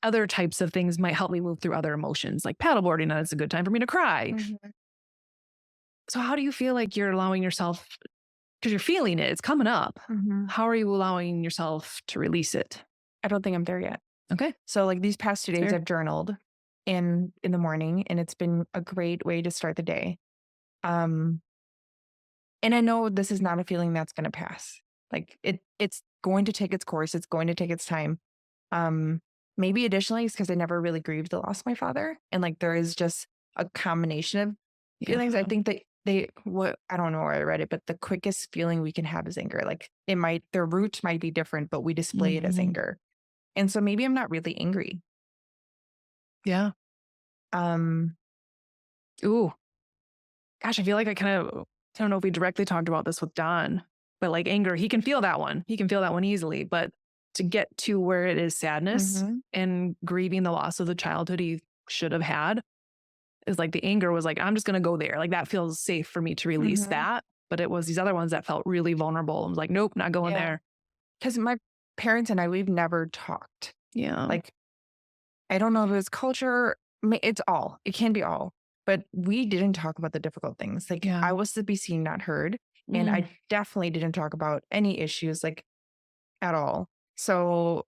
other types of things might help me move through other emotions like paddleboarding. And it's a good time for me to cry. So how do you feel like you're allowing yourself, because you're feeling it, it's coming up. How are you allowing yourself to release it? I don't think I'm there yet. Okay. So like these past 2 days, I've journaled in the morning and it's been a great way to start the day. And I know this is not a feeling that's going to pass. Like it's going to take its course. It's going to take its time. Maybe additionally, it's because I never really grieved the loss of my father. And like, there is just a combination of feelings. I think that I don't know where I read it, but the quickest feeling we can have is anger. Like their root might be different, but we display it as anger. And so maybe I'm not really angry. Yeah. Ooh. Gosh, I feel like I don't know if we directly talked about this with Don, But like anger, he can feel that one. He can feel that one easily. But to get to where it is sadness and grieving the loss of the childhood he should have had is like the anger was like, I'm just going to go there. Like that feels safe for me to release that. But it was these other ones that felt really vulnerable. I was like, nope, not going there. Because my parents and I, we've never talked. Yeah. Like, I don't know if it was culture. It can be all. But we didn't talk about the difficult things. Like I was to be seen, not heard. And I definitely didn't talk about any issues like at all. So,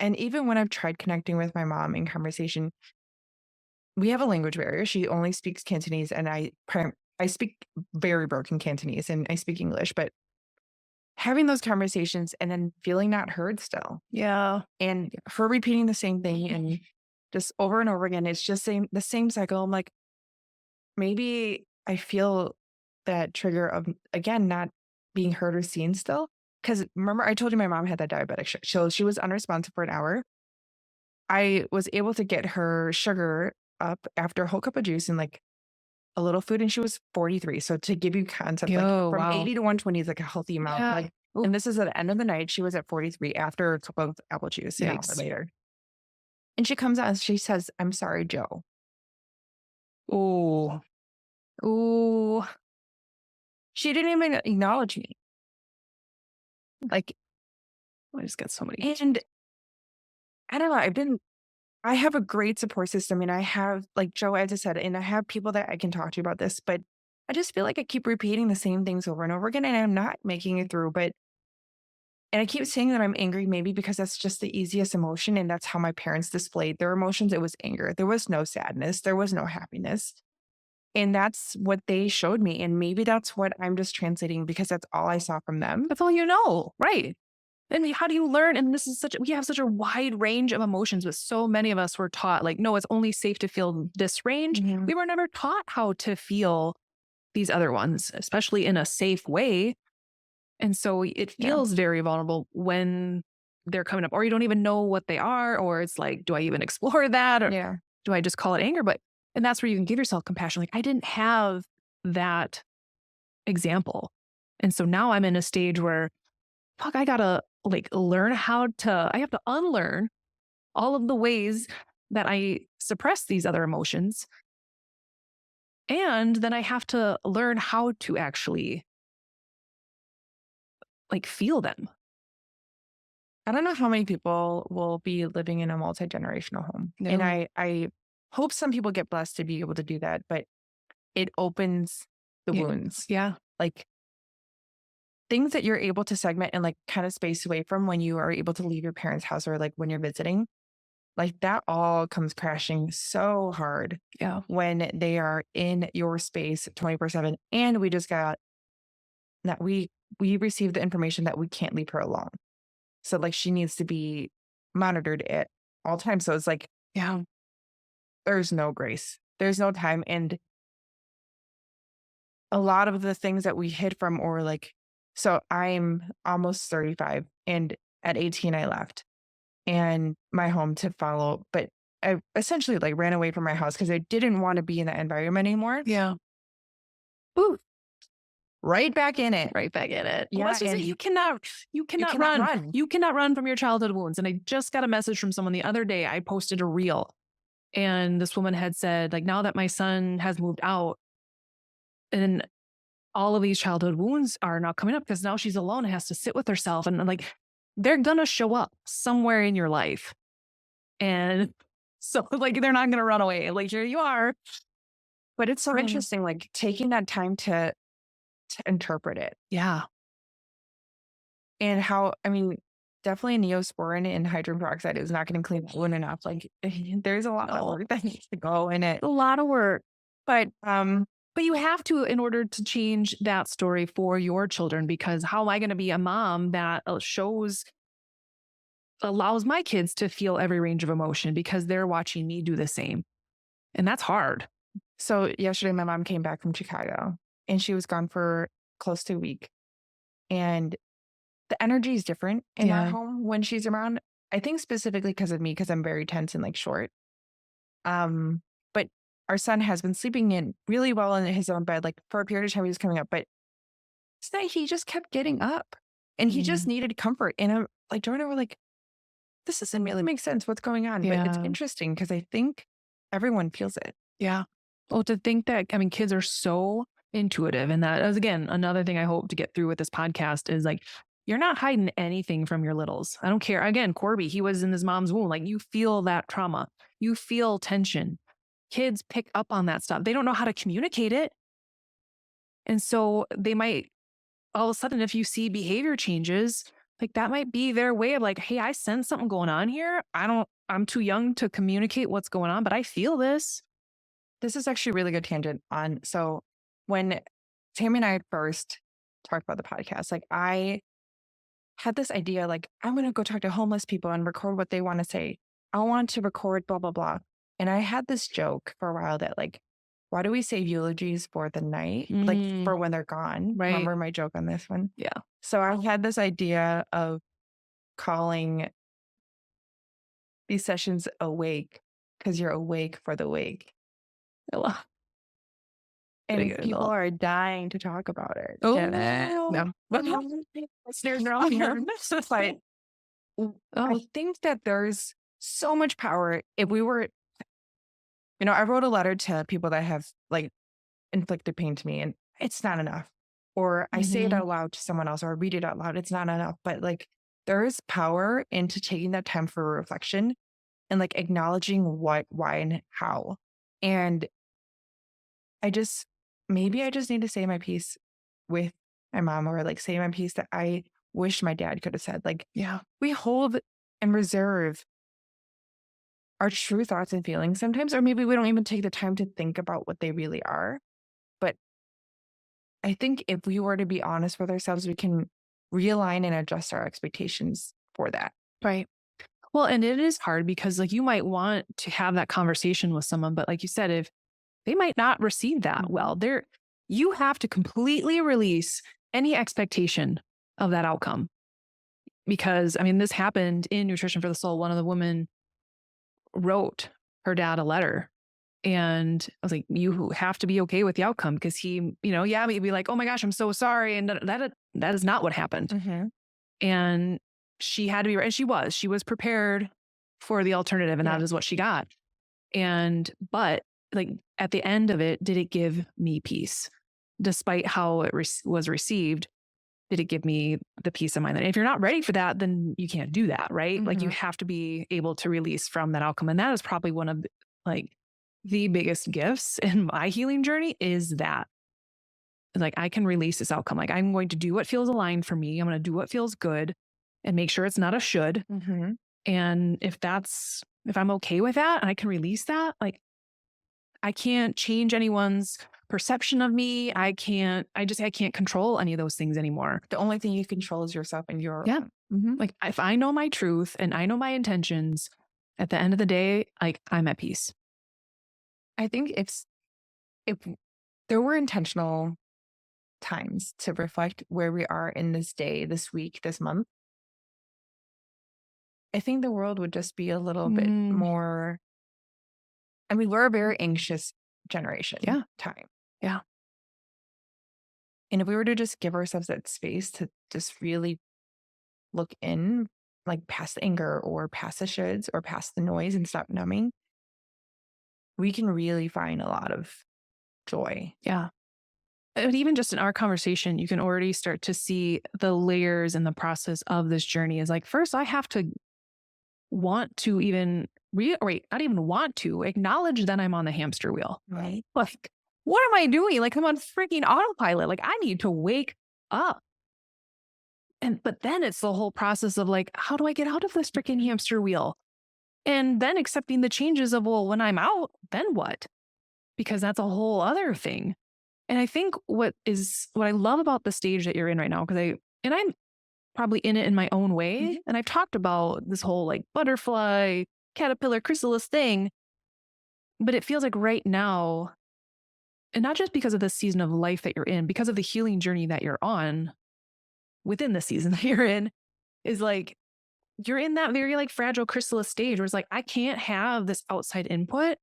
and even when I've tried connecting with my mom in conversation, we have a language barrier. She only speaks Cantonese and I speak very broken Cantonese and I speak English, but having those conversations and then feeling not heard still. Yeah. And her repeating the same thing and just over and over again, it's just the same cycle. I'm like, maybe I feel that trigger of, again, not being heard or seen still. Because remember, I told you my mom had that diabetic shock. So she was unresponsive for an hour. I was able to get her sugar up after a whole cup of juice and like a little food, and she was 43. So to give you concept, like from 80 to 120 is like a healthy amount. Yeah. Like, and this is at the end of the night. She was at 43 after a cup of apple juice an hour later. And she comes out and she says, "I'm sorry, Joe." Oh. She didn't even acknowledge me. Like, I just got so many. and I don't know. I have a great support system and I have, like Joe, as I said, and I have people that I can talk to about this, but I just feel like I keep repeating the same things over and over again and I'm not making it through. And I keep saying that I'm angry, maybe because that's just the easiest emotion. And that's how my parents displayed their emotions. It was anger. There was no sadness. There was no happiness. And that's what they showed me. And maybe that's what I'm just translating because that's all I saw from them. That's all you know. Right. And how do you learn? And we have such a wide range of emotions, but so many of us were taught like, no, it's only safe to feel this range. We were never taught how to feel these other ones, especially in a safe way. And so it feels very vulnerable when they're coming up, or you don't even know what they are, or it's like, do I even explore that? Or do I just call it anger? And that's where you can give yourself compassion. Like I didn't have that example. And so now I'm in a stage where, fuck, I gotta like I have to unlearn all of the ways that I suppress these other emotions. And then I have to learn how to actually like feel them. I don't know how many people will be living in a multi-generational home. No. And I hope some people get blessed to be able to do that, but it opens the wounds. Yeah. Like things that you're able to segment and like kind of space away from when you are able to leave your parents' house or like when you're visiting, like that all comes crashing so hard when they are in your space 24/7. And we just got that we received the information that we can't leave her alone. So like she needs to be monitored at all times. So it's like, there's no grace. There's no time. And a lot of the things that we hid from or like, so I'm almost 35 and at 18 I left and my home to follow, but I essentially like ran away from my house because I didn't want to be in that environment anymore. Yeah. Ooh. Right back in it. Yeah. Well, and you cannot run. You cannot run from your childhood wounds. And I just got a message from someone the other day. I posted a reel and this woman had said, like, now that my son has moved out and all of these childhood wounds are now coming up because now she's alone and has to sit with herself. And like, they're going to show up somewhere in your life. And so like, they're not going to run away. Like, here you are. But it's so interesting, like taking that time to interpret it. Yeah. And how, I mean, definitely Neosporin and hydrogen peroxide is not going to clean the wound enough. Like there's a lot of work that needs to go in it. A lot of work. But you have to in order to change that story for your children, because how am I going to be a mom that allows my kids to feel every range of emotion because they're watching me do the same. And that's hard. So yesterday, my mom came back from Chicago and she was gone for close to a week. And the energy is different in our home when she's around. I think specifically because of me, because I'm very tense and like short. But our son has been sleeping in really well in his own bed, like for a period of time he was coming up. But So he just kept getting up and he just needed comfort. And I'm like, Jordan, we're like, this doesn't really make sense. What's going on? But it's interesting because I think everyone feels it. Yeah. Well, to think that, I mean, kids are so intuitive. And that is, again, another thing I hope to get through with this podcast is like, you're not hiding anything from your littles. I don't care. Again, Corby, he was in his mom's womb. Like, you feel that trauma. You feel tension. Kids pick up on that stuff. They don't know how to communicate it. And so they might, all of a sudden, if you see behavior changes, like that might be their way of like, hey, I sense something going on here. I'm too young to communicate what's going on, but I feel this. This is actually a really good tangent on. So when Tammy and I first talked about the podcast, like I had this idea, like I'm going to go talk to homeless people and record what they want to say. I want to record blah, blah, blah. And I had this joke for a while that like, why do we save eulogies for the night? Like for when they're gone. Right. Remember my joke on this one? Yeah. So I had this idea of calling these sessions awake because you're awake for the wake. And people are dying to talk about it. Oh, no. Listeners are all here. But I think that there's so much power if we were, I wrote a letter to people that have like inflicted pain to me and it's not enough. Or I say it out loud to someone else or I read it out loud. It's not enough. But like there is power into taking that time for reflection and like acknowledging what, why, and how. And maybe I just need to say my piece with my mom or like say my piece that I wish my dad could have said. Like, yeah, we hold and reserve our true thoughts and feelings sometimes, or maybe we don't even take the time to think about what they really are. But I think if we were to be honest with ourselves, we can realign and adjust our expectations for that. Right. Well, and it is hard because like you might want to have that conversation with someone, but like you said, if they might not receive that well, you have to completely release any expectation of that outcome. Because I mean, this happened in Nutrition for the Soul. One of the women wrote her dad a letter. And I was like, you have to be okay with the outcome because he, maybe be like, oh my gosh, I'm so sorry. And that is not what happened. And she had to be, and she was prepared for the alternative. And that is what she got. But like at the end of it, did it give me peace? Despite how it was received, did it give me the peace of mind? And if you're not ready for that, then you can't do that, right? Like you have to be able to release from that outcome. And that is probably one of like the biggest gifts in my healing journey is that like I can release this outcome. Like I'm going to do what feels aligned for me. I'm going to do what feels good and make sure it's not a should. And if I'm okay with that and I can release that, like I can't change anyone's perception of me. I can't control any of those things anymore. The only thing you control is yourself and your like if I know my truth and I know my intentions, at the end of the day, like I'm at peace. I think if there were intentional times to reflect where we are in this day, this week, this month, I think the world would just be a little bit more. I mean, we're a very anxious generation. Time. Yeah. And if we were to just give ourselves that space to just really look in, like past the anger or past the shoulds or past the noise and stop numbing, we can really find a lot of joy. Yeah. But even just in our conversation, you can already start to see the layers in the process of this journey is like, first I have to want to even not even want to acknowledge that I'm on the hamster wheel. Right. Like, what am I doing? Like I'm on freaking autopilot. Like I need to wake up. But then it's the whole process of like, how do I get out of this freaking hamster wheel? And then accepting the changes of, well, when I'm out, then what? Because that's a whole other thing. And I think what I love about the stage that you're in right now, I'm probably in it in my own way. And I've talked about this whole like butterfly, caterpillar, chrysalis thing, but it feels like right now, and not just because of the season of life that you're in, because of the healing journey that you're on within the season that you're in, is like, you're in that very like fragile chrysalis stage where it's like, I can't have this outside input,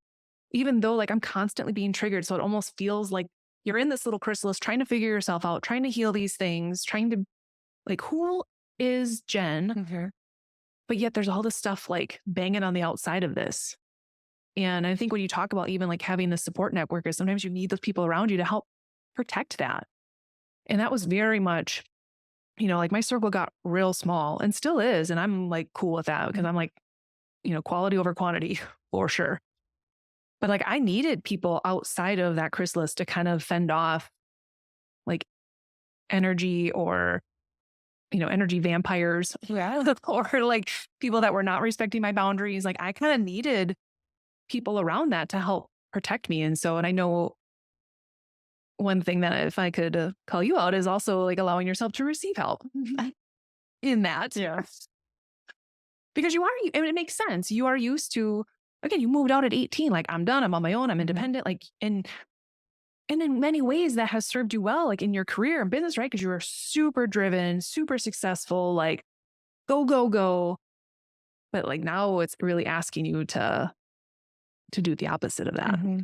even though like I'm constantly being triggered. So it almost feels like you're in this little chrysalis trying to figure yourself out, trying to heal these things, trying to like, who is Jen? Mm-hmm. But yet there's all this stuff like banging on the outside of this. And I think when you talk about even like having the support network is sometimes you need those people around you to help protect that. And that was very much, like my circle got real small and still is. And I'm like cool with that because I'm like, quality over quantity for sure. But like I needed people outside of that chrysalis to kind of fend off like energy or, energy vampires or like people that were not respecting my boundaries. Like I kind of needed people around that to help protect me. And I know one thing that if I could call you out is also like allowing yourself to receive help in that. Yeah. Because and it makes sense. You are used to, again, you moved out at 18. Like I'm done. I'm on my own. I'm independent. Like, and in many ways that has served you well, like in your career and business, right? Because you are super driven, super successful, like go, go, go. But like now it's really asking you to do the opposite of that. Mm-hmm.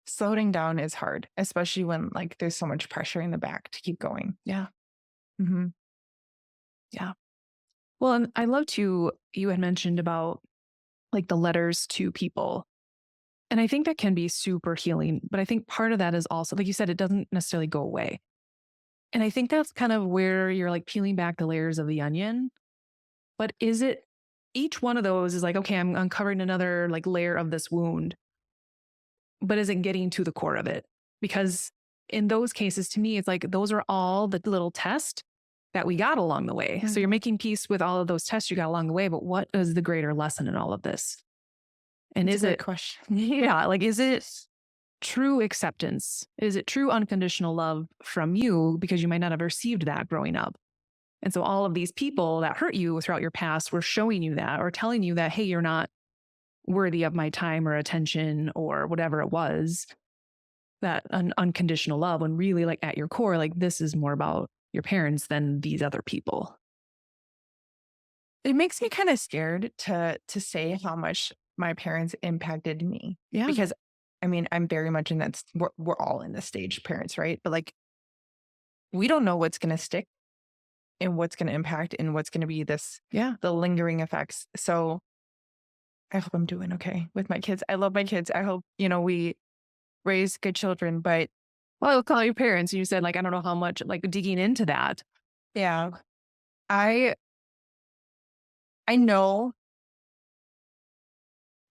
Slowing down is hard, especially when like there's so much pressure in the back to keep going. Yeah. Mm-hmm. Yeah. Well, and I loved you had mentioned about like the letters to people. And I think that can be super healing. But I think part of that is also, like you said, it doesn't necessarily go away. And I think that's kind of where you're like peeling back the layers of the onion. But is it each one of those is like, okay, I'm uncovering another like layer of this wound. But is it getting to the core of it? Because in those cases, to me, it's like those are all the little tests that we got along the way. Mm-hmm. So you're making peace with all of those tests you got along the way. But what is the greater lesson in all of this? And That's is a good it question? Yeah, like is it true acceptance? Is it true unconditional love from you because you might not have received that growing up? And so all of these people that hurt you throughout your past were showing you that or telling you that, hey, you're not worthy of my time or attention or whatever it was, that unconditional love, when really like at your core, like this is more about your parents than these other people. It makes me kind of scared to say how much my parents impacted me. Yeah. Because I mean, I'm very much in that, we're all in this stage, parents, right? But like, we don't know what's going to stick and what's going to impact and what's going to be the lingering effects. So I hope I'm doing okay with my kids. I love my kids. I hope, we raise good children, but. Well, I'll call your parents. And you said like, I don't know how much like digging into that. Yeah. I know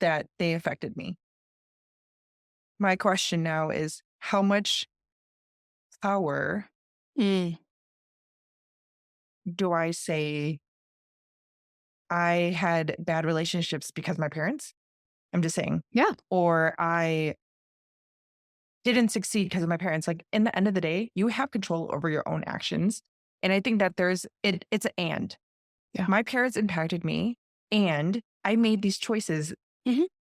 that they affected me. My question now is how much power do I say I had bad relationships because of my parents? I'm just saying. Yeah. Or I didn't succeed because of my parents. Like in the end of the day, you have control over your own actions. And I think that it's an and. Yeah. My parents impacted me and I made these choices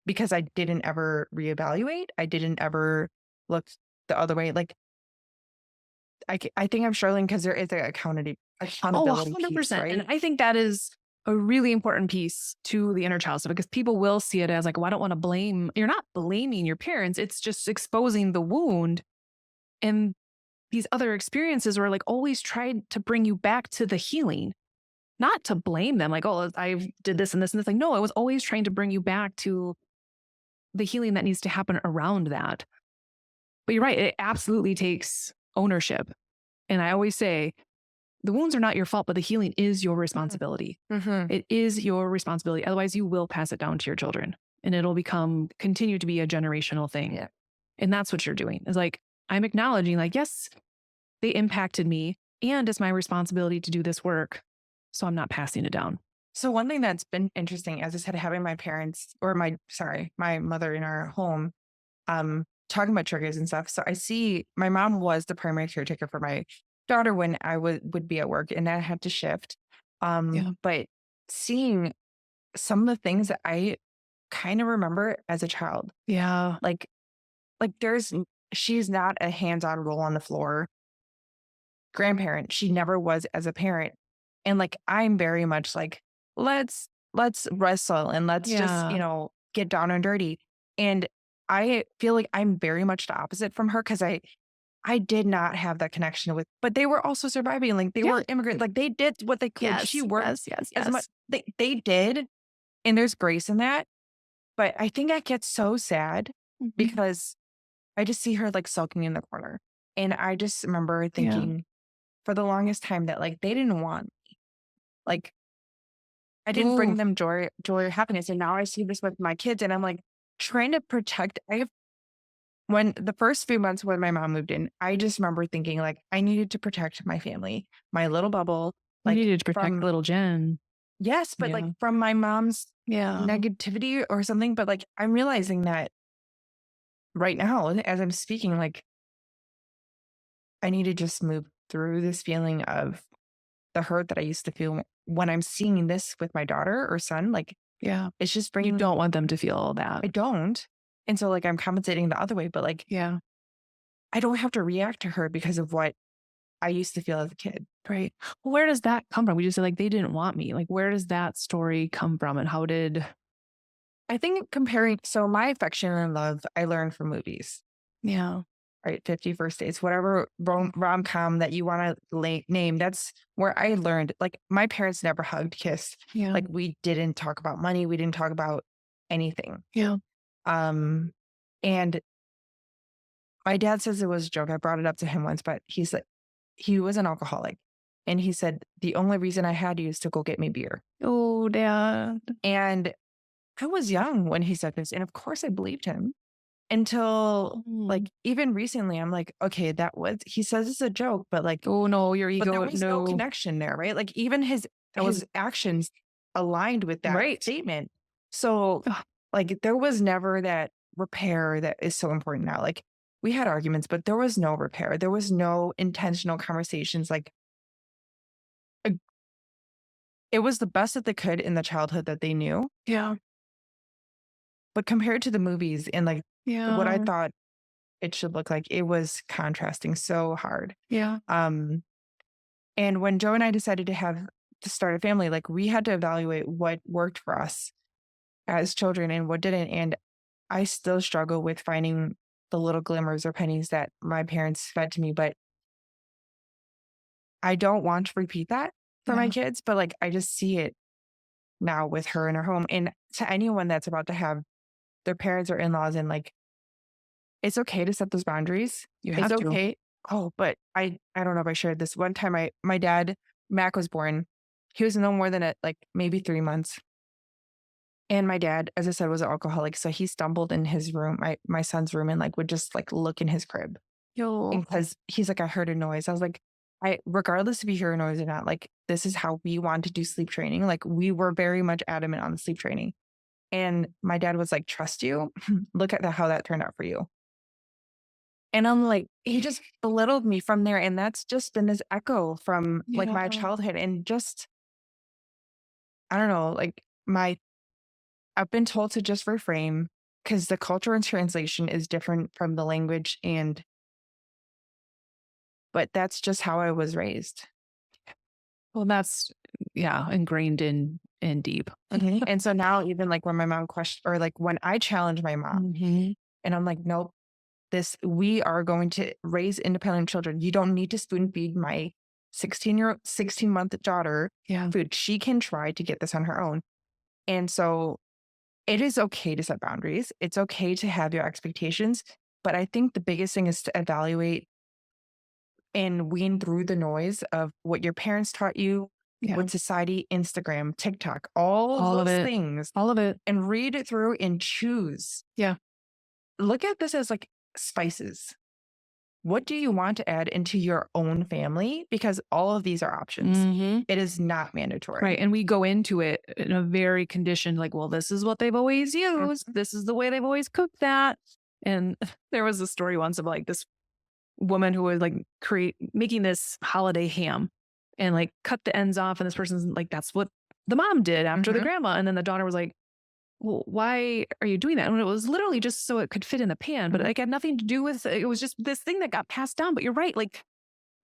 because I didn't ever reevaluate. I didn't ever look the other way. Like I think I'm struggling because there is an accountability 100%. piece, right? And I think that is a really important piece to the inner child stuff because people will see it as like, well, I don't want to blame. You're not blaming your parents. It's just exposing the wound. And these other experiences were like always tried to bring you back to the healing, not to blame them. Like, oh, I did this and this and this. Like, no, I was always trying to bring you back to the healing that needs to happen around that. But you're right. It absolutely takes ownership. And I always say, the wounds are not your fault, but the healing is your responsibility. Mm-hmm. It is your responsibility. Otherwise, you will pass it down to your children and it'll continue to be a generational thing. Yeah. And that's what you're doing. Is like, I'm acknowledging like, yes, they impacted me and it's my responsibility to do this work. So I'm not passing it down. So one thing that's been interesting, as I said, having my mother in our home, talking about triggers and stuff. So I see my mom was the primary caretaker for my daughter when I would be at work and I had to shift. But seeing some of the things that I kind of remember as a child. Yeah. Like she's not a hands-on roll on the floor grandparent. She never was as a parent. And like, I'm very much like, let's wrestle and let's just, get down and dirty. And I feel like I'm very much the opposite from her because I did not have that connection with, but they were also surviving. Like they Yeah. were immigrants. Like they did what they could. She Yes. worked Yes. Yes. as much. Yes. They did, and there's grace in that. But I think I get so sad Mhm. because I just see her like sulking in the corner, and I just remember Yeah. thinking for the longest time that like they didn't want like I didn't Ooh. bring them joy or happiness, and now I see this with my kids, and I'm like trying to protect. When the first few months when my mom moved in, I just remember thinking like I needed to protect my family, my little bubble, You like needed to protect from little Jen. yes, but like Yeah. from my mom's Yeah. negativity or something. But like I'm realizing that right now as I'm speaking, like I need to just move through this feeling of the hurt that I used to feel when I'm seeing this with my daughter or son. Like Yeah. it's just You bringing, don't want them to feel all that. I don't. And so like I'm compensating the other way, but like Yeah. I don't have to react to her because of what I used to feel as a kid. Right. Well, where does that come from? We just said like they didn't want me. Like where does that story come from and how did I think comparing, so my affection and love I learned from movies, yeah. right? 50 First Dates, whatever rom-com that you want to name, that's where I learned. Like my parents never hugged, kissed. Yeah. Like we didn't talk about money. We didn't talk about anything. Yeah. Um, and my dad says it was a joke. I brought it up to him once, but he's like, he was an alcoholic. And he said, the only reason I had you is to go get me beer. Oh, dad. And I was young when he said this. And of course I believed him until Mm. like even recently, I'm like, okay, that was, he says it's a joke, but like, Oh no, your but there ego. was no No. connection there, right? Like even That was his actions aligned with that right. statement. So Ugh. like there was never that repair that is so important now. Like we had arguments, but there was no repair. There was no intentional conversations. Like uh, it was the best that they could in the childhood that they knew. Yeah. But compared to the movies and like what I Yeah. thought it should look like, it was contrasting so hard. Yeah. Um, and when Joe and I decided to start a family, like we had to evaluate what worked for us as children and what didn't. And I still struggle with finding the little glimmers or pennies that my parents fed to me, but I don't want to repeat that for my Yeah. kids. But like I just see it now with her in her home. And to anyone that's about to have their parents or in-laws and like it's okay to set those boundaries. You It's have to. okay. Oh, but I don't know if I shared this. One time my dad, Mac was born. He was no more than like maybe 3 months. And my dad, as I said, was an alcoholic. So he stumbled in his room, my son's room, and like would just like look in his crib. Yo. Because he's like, I heard a noise. I was like, regardless if you hear a noise or not, like this is how we want to do sleep training. Like we were very much adamant on the sleep training. And my dad was like, trust you. Look at how that turned out for you. And I'm like, he just belittled me from there. And that's just been this echo from like my Yeah. childhood and just, I don't know, like I've been told to just reframe because the culture and translation is different from the language. But that's just how I was raised. Well, that's yeah, ingrained in deep. And so now even like when my mom questioned or like when I challenge my mom Mm-hmm. and I'm like, nope, we are going to raise independent children. You don't need to spoon feed my 16-month daughter Yeah. food. She can try to get this on her own. And so it is okay to set boundaries. It's okay to have your expectations. But I think the biggest thing is to evaluate and wean through the noise of what your parents taught you, Yeah. what society, Instagram, TikTok, all of All of those it. things, All of it. and read it through and choose. Yeah. Look at this as like spices. What do you want to add into your own family? Because all of these are options. Mm-hmm. It is not mandatory. Right. And we go into it in a very conditioned, like, well, this is what they've always used. This is the way they've always cooked that. And there was a story once of like this woman who was like making this holiday ham and like cut the ends off. And this person's like, that's what the mom did after the grandma. And then the daughter was like, well, why are you doing that? And it was literally just so it could fit in the pan, but it had nothing to do with it. It was just this thing that got passed down. But you're right. Like,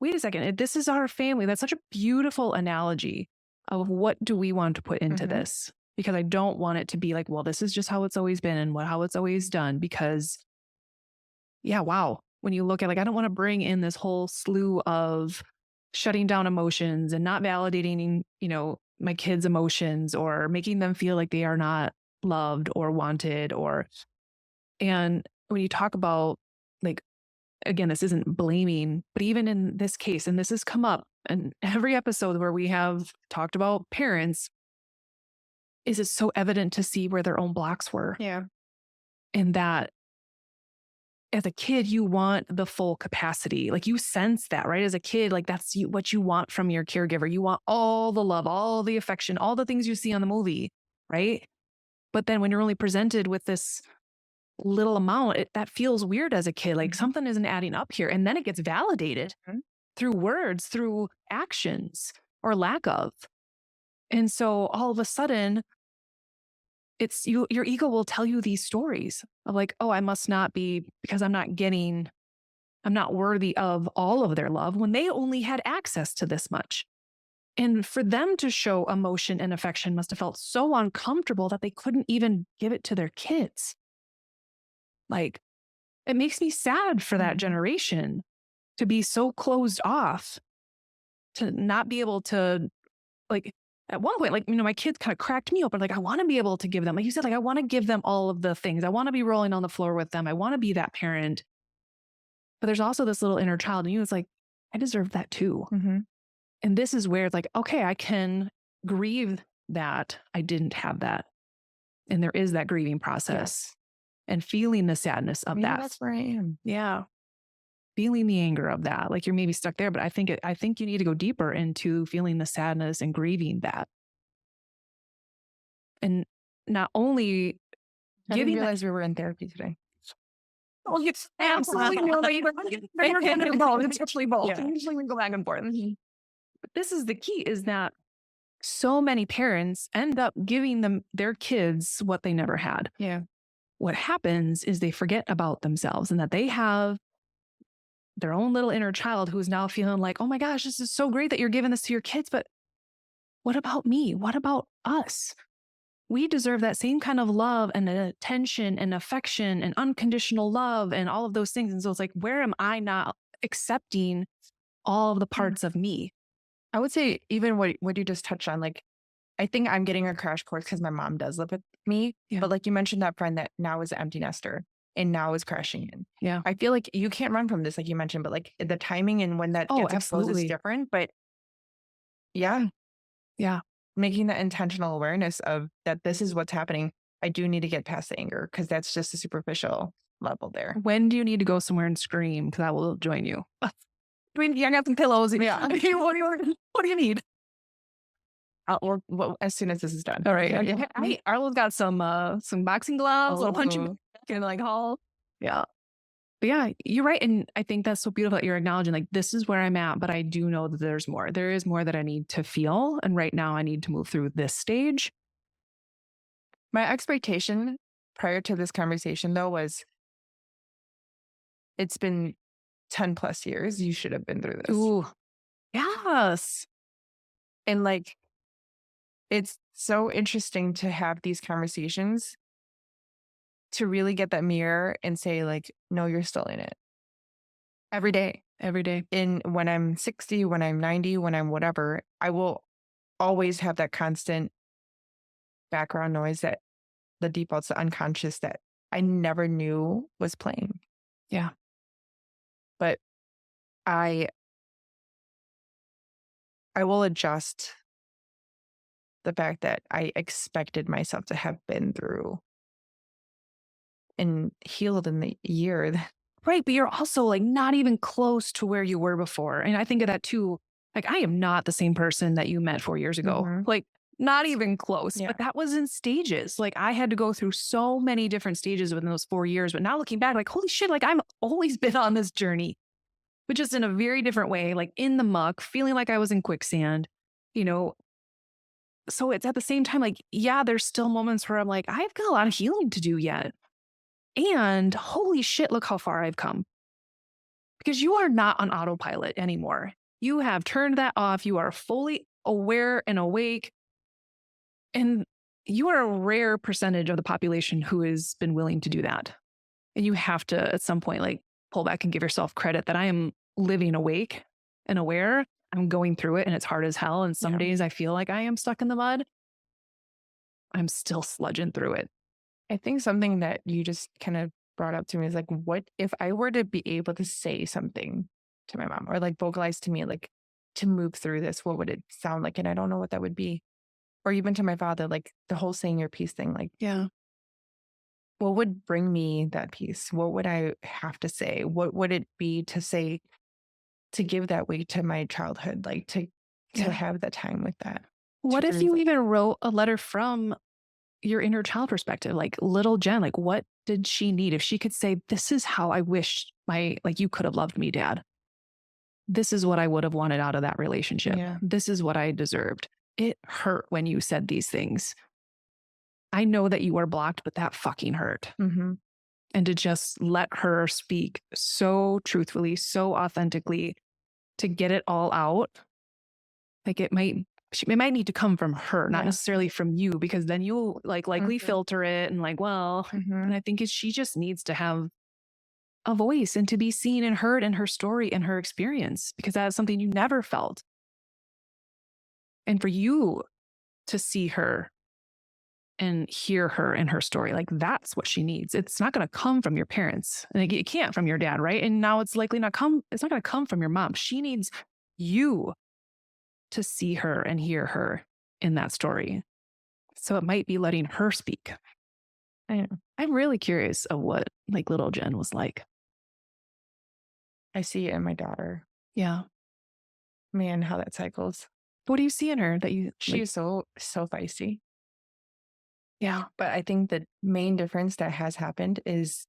wait a second. This is our family. That's such a beautiful analogy of what do we want to put into this? because I don't want it to be like, well, this is just how it's always been and how it's always done. Because yeah, wow. When you look at, like, I don't want to bring in this whole slew of shutting down emotions and not validating, my kids' emotions or making them feel like they are not loved or wanted and when you talk about, like, again, this isn't blaming, but even in this case, and this has come up in every episode where we have talked about parents, is it so evident to see where their own blocks were. Yeah. And that as a kid, you want the full capacity. Like, you sense that, right? As a kid, like, that's what you want from your caregiver. You want all the love, all the affection, all the things you see on the movie, right? But then when you're only presented with this little amount, that feels weird as a kid. Like, something isn't adding up here. And then it gets validated through words, through actions or lack of. And so all of a sudden, it's your ego will tell you these stories of like, oh, I must not be, because I'm not worthy of all of their love, when they only had access to this much. And for them to show emotion and affection must have felt so uncomfortable that they couldn't even give it to their kids. Like, it makes me sad for that generation to be so closed off, to not be able to, like, at one point, like, my kids kind of cracked me open. Like, I want to be able to give them, like you said, like, I want to give them all of the things. I want to be rolling on the floor with them. I want to be that parent. But there's also this little inner child in you. It's like, I deserve that too. And this is where it's like, okay, I can grieve that I didn't have that. And there is that grieving process and feeling the sadness of that. That's where I am. Yeah. Feeling the anger of that. Like, you're maybe stuck there, but I think you need to go deeper into feeling the sadness and grieving that. And not only I didn't giving realize we were in therapy today. Oh, it's absolutely it's actually both. Yeah. Usually we go back and forth. But this is the key, is that so many parents end up giving their kids what they never had. Yeah. What happens is they forget about themselves and that they have their own little inner child who is now feeling like, oh my gosh, this is so great that you're giving this to your kids, but what about me? What about us? We deserve that same kind of love and attention and affection and unconditional love and all of those things. And so it's like, where am I not accepting all of the parts of me? I would say even what you just touched on, like, I think I'm getting a crash course because my mom does live with me. Yeah. But like you mentioned, that friend that now is an empty nester and now is crashing in. Yeah. I feel like you can't run from this, like you mentioned, but like the timing and when that gets exposed is different. But yeah. Making that intentional awareness of that this is what's happening. I do need to get past the anger because that's just a superficial level there. When do you need to go somewhere and scream? Because I will join you. I got some pillows. Yeah. What do you need? As soon as this is done. All right. Yeah. Arlo's got some boxing gloves, little punching bag in like hall. Yeah. But yeah, you're right. And I think that's so beautiful that you're acknowledging, like, this is where I'm at, but I do know that there's more. There is more that I need to feel. And right now I need to move through this stage. My expectation prior to this conversation, though, was it's been 10 plus years. You should have been through this. Ooh, yes. And like, it's so interesting to have these conversations to really get that mirror and say, like, no, you're still in it. Every day. And when I'm 60, when I'm 90, when I'm whatever, I will always have that constant background noise, that the defaults, the unconscious that I never knew was playing. Yeah. But I will adjust the fact that I expected myself to have been through and healed in the year. Right. But you're also like not even close to where you were before. And I think of that too. Like, I am not the same person that you met 4 years ago. Like, not even close. Yeah. But that was in stages. Like, I had to go through so many different stages within those 4 years. But now looking back, like, holy shit, like, I've always been on this journey, but just in a very different way, like in the muck, feeling like I was in quicksand, So it's at the same time, like, yeah, there's still moments where I'm like, I've got a lot of healing to do yet. And holy shit, look how far I've come. Because you are not on autopilot anymore. You have turned that off. You are fully aware and awake. And you are a rare percentage of the population who has been willing to do that. And you have to, at some point, like pull back and give yourself credit that I am living awake and aware. I'm going through it and it's hard as hell. And some days I feel like I am stuck in the mud. I'm still sludging through it. I think something that you just kind of brought up to me is like, what if I were to be able to say something to my mom or like vocalize to me, like to move through this, what would it sound like? And I don't know what that would be. Or even to my father, like the whole saying your piece thing, like, Yeah. what would bring me that peace? What would I have to say? What would it be to say, to give that weight to my childhood, like to have that time with that? What to if really, you like, even wrote a letter from your inner child perspective, like little Jen, like what did she need? If she could say, this is how I wish you could have loved me, Dad. This is what I would have wanted out of that relationship. Yeah. This is what I deserved. It hurt when you said these things. I know that you were blocked, but that fucking hurt. Mm-hmm. And to just let her speak so truthfully, so authentically, to get it all out, like it might need to come from her, not necessarily from you, because then you'll likely filter it and and I think she just needs to have a voice and to be seen and heard in her story and her experience, because that is something you never felt. And for you to see her and hear her and her story, like that's what she needs. It's not going to come from your parents, and it can't from your dad, right? And now it's likely it's not going to come from your mom. She needs you to see her and hear her in that story. So it might be letting her speak. I'm really curious of what little Jen was like. I see it in my daughter. Yeah. Man, how that cycles. What do you see in her that you... She's so feisty. Yeah. But I think the main difference that has happened is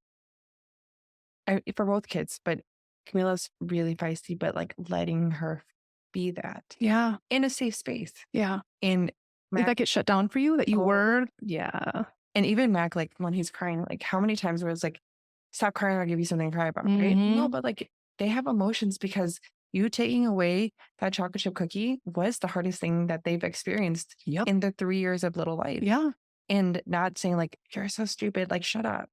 for both kids, but Camila's really feisty, but like letting her be that. Yeah. In a safe space. Yeah. And did that get shut down for you that you were? Yeah. And even Mac, like when he's crying, like how many times where it's like, stop crying, I'll give you something to cry about, right? No, but like they have emotions because you taking away that chocolate chip cookie was the hardest thing that they've experienced in the 3 years of little life. Yeah. And not saying like, you're so stupid, like shut up.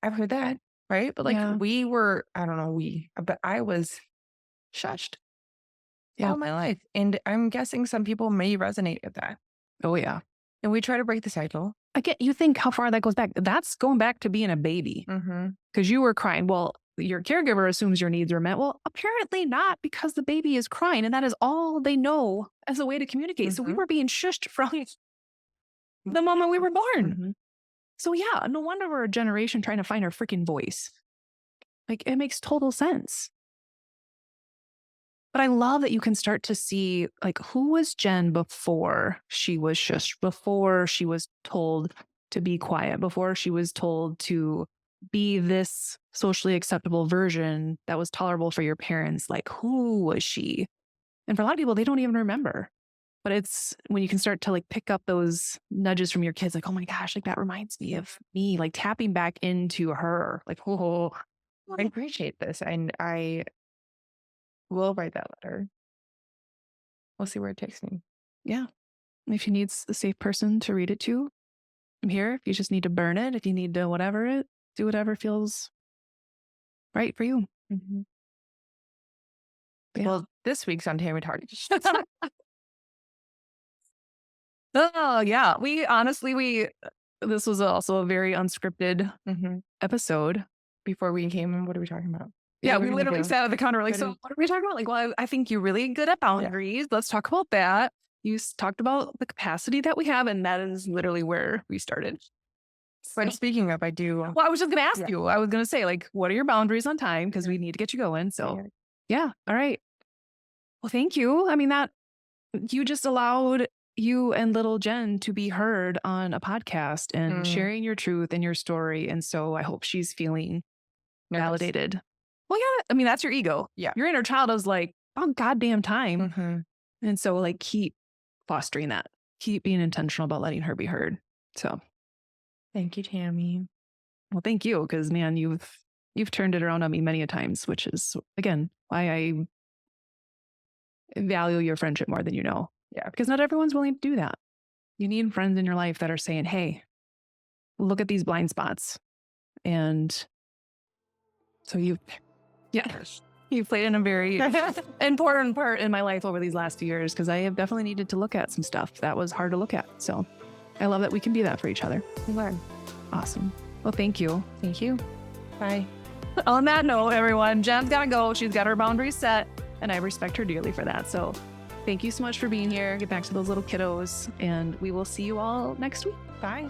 I've heard that, right? But like we were, I don't know, but I was shushed all my life. And I'm guessing some people may resonate with that. Oh, yeah. And we try to break the cycle. Again, you think how far that goes back. That's going back to being a baby. Because you were crying. Well, your caregiver assumes your needs are met. Well, apparently not, because the baby is crying. And that is all they know as a way to communicate. So we were being shushed from the moment we were born. So yeah, no wonder we're a generation trying to find our freaking voice. Like, it makes total sense. But I love that you can start to see, like, who was Jen before she was shushed, before she was told to be quiet, before she was told to be this socially acceptable version that was tolerable for your parents. Like, who was she? And for a lot of people, they don't even remember. But it's when you can start to pick up those nudges from your kids, like, oh my gosh, that reminds me of me, like tapping back into her. Like, oh, I appreciate this. And I will write that letter. We'll see where it takes me. Yeah. If you need a safe person to read it to, I'm here. If you just need to burn it, if you need to do whatever feels right for you. Yeah. Well, this week's on Tammy Tardy. Oh, yeah. This was also a very unscripted episode. Before we came in, what are we talking about? Yeah, we literally sat at the counter so what are we talking about? Well, I think you're really good at boundaries. Let's talk about that. You talked about the capacity that we have, and that is literally where we started. But speaking of, I do. Well, I was just going to ask you. I was going to say, what are your boundaries on time? Because we need to get you going. So, yeah. All right. Well, thank you. I mean, that you just allowed you and little Jen to be heard on a podcast and sharing your truth and your story. And so I hope she's feeling validated. Well, yeah, I mean, that's your ego. Yeah. Your inner child is like, oh, goddamn time. And so keep fostering that. Keep being intentional about letting her be heard. So thank you, Tammy. Well, thank you. Because, man, you've turned it around on me many a times, which is, again, why I value your friendship more than you know. Yeah. Because not everyone's willing to do that. You need friends in your life that are saying, hey, look at these blind spots. And so you've played in a very important part in my life over these last few years, because I have definitely needed to look at some stuff that was hard to look at. So I love that we can be that for each other. We learn. Awesome. Well, thank you. Thank you. Bye. On that note, everyone, Jen's got to go. She's got her boundaries set, and I respect her dearly for that. So thank you so much for being here. Get back to those little kiddos, and we will see you all next week. Bye.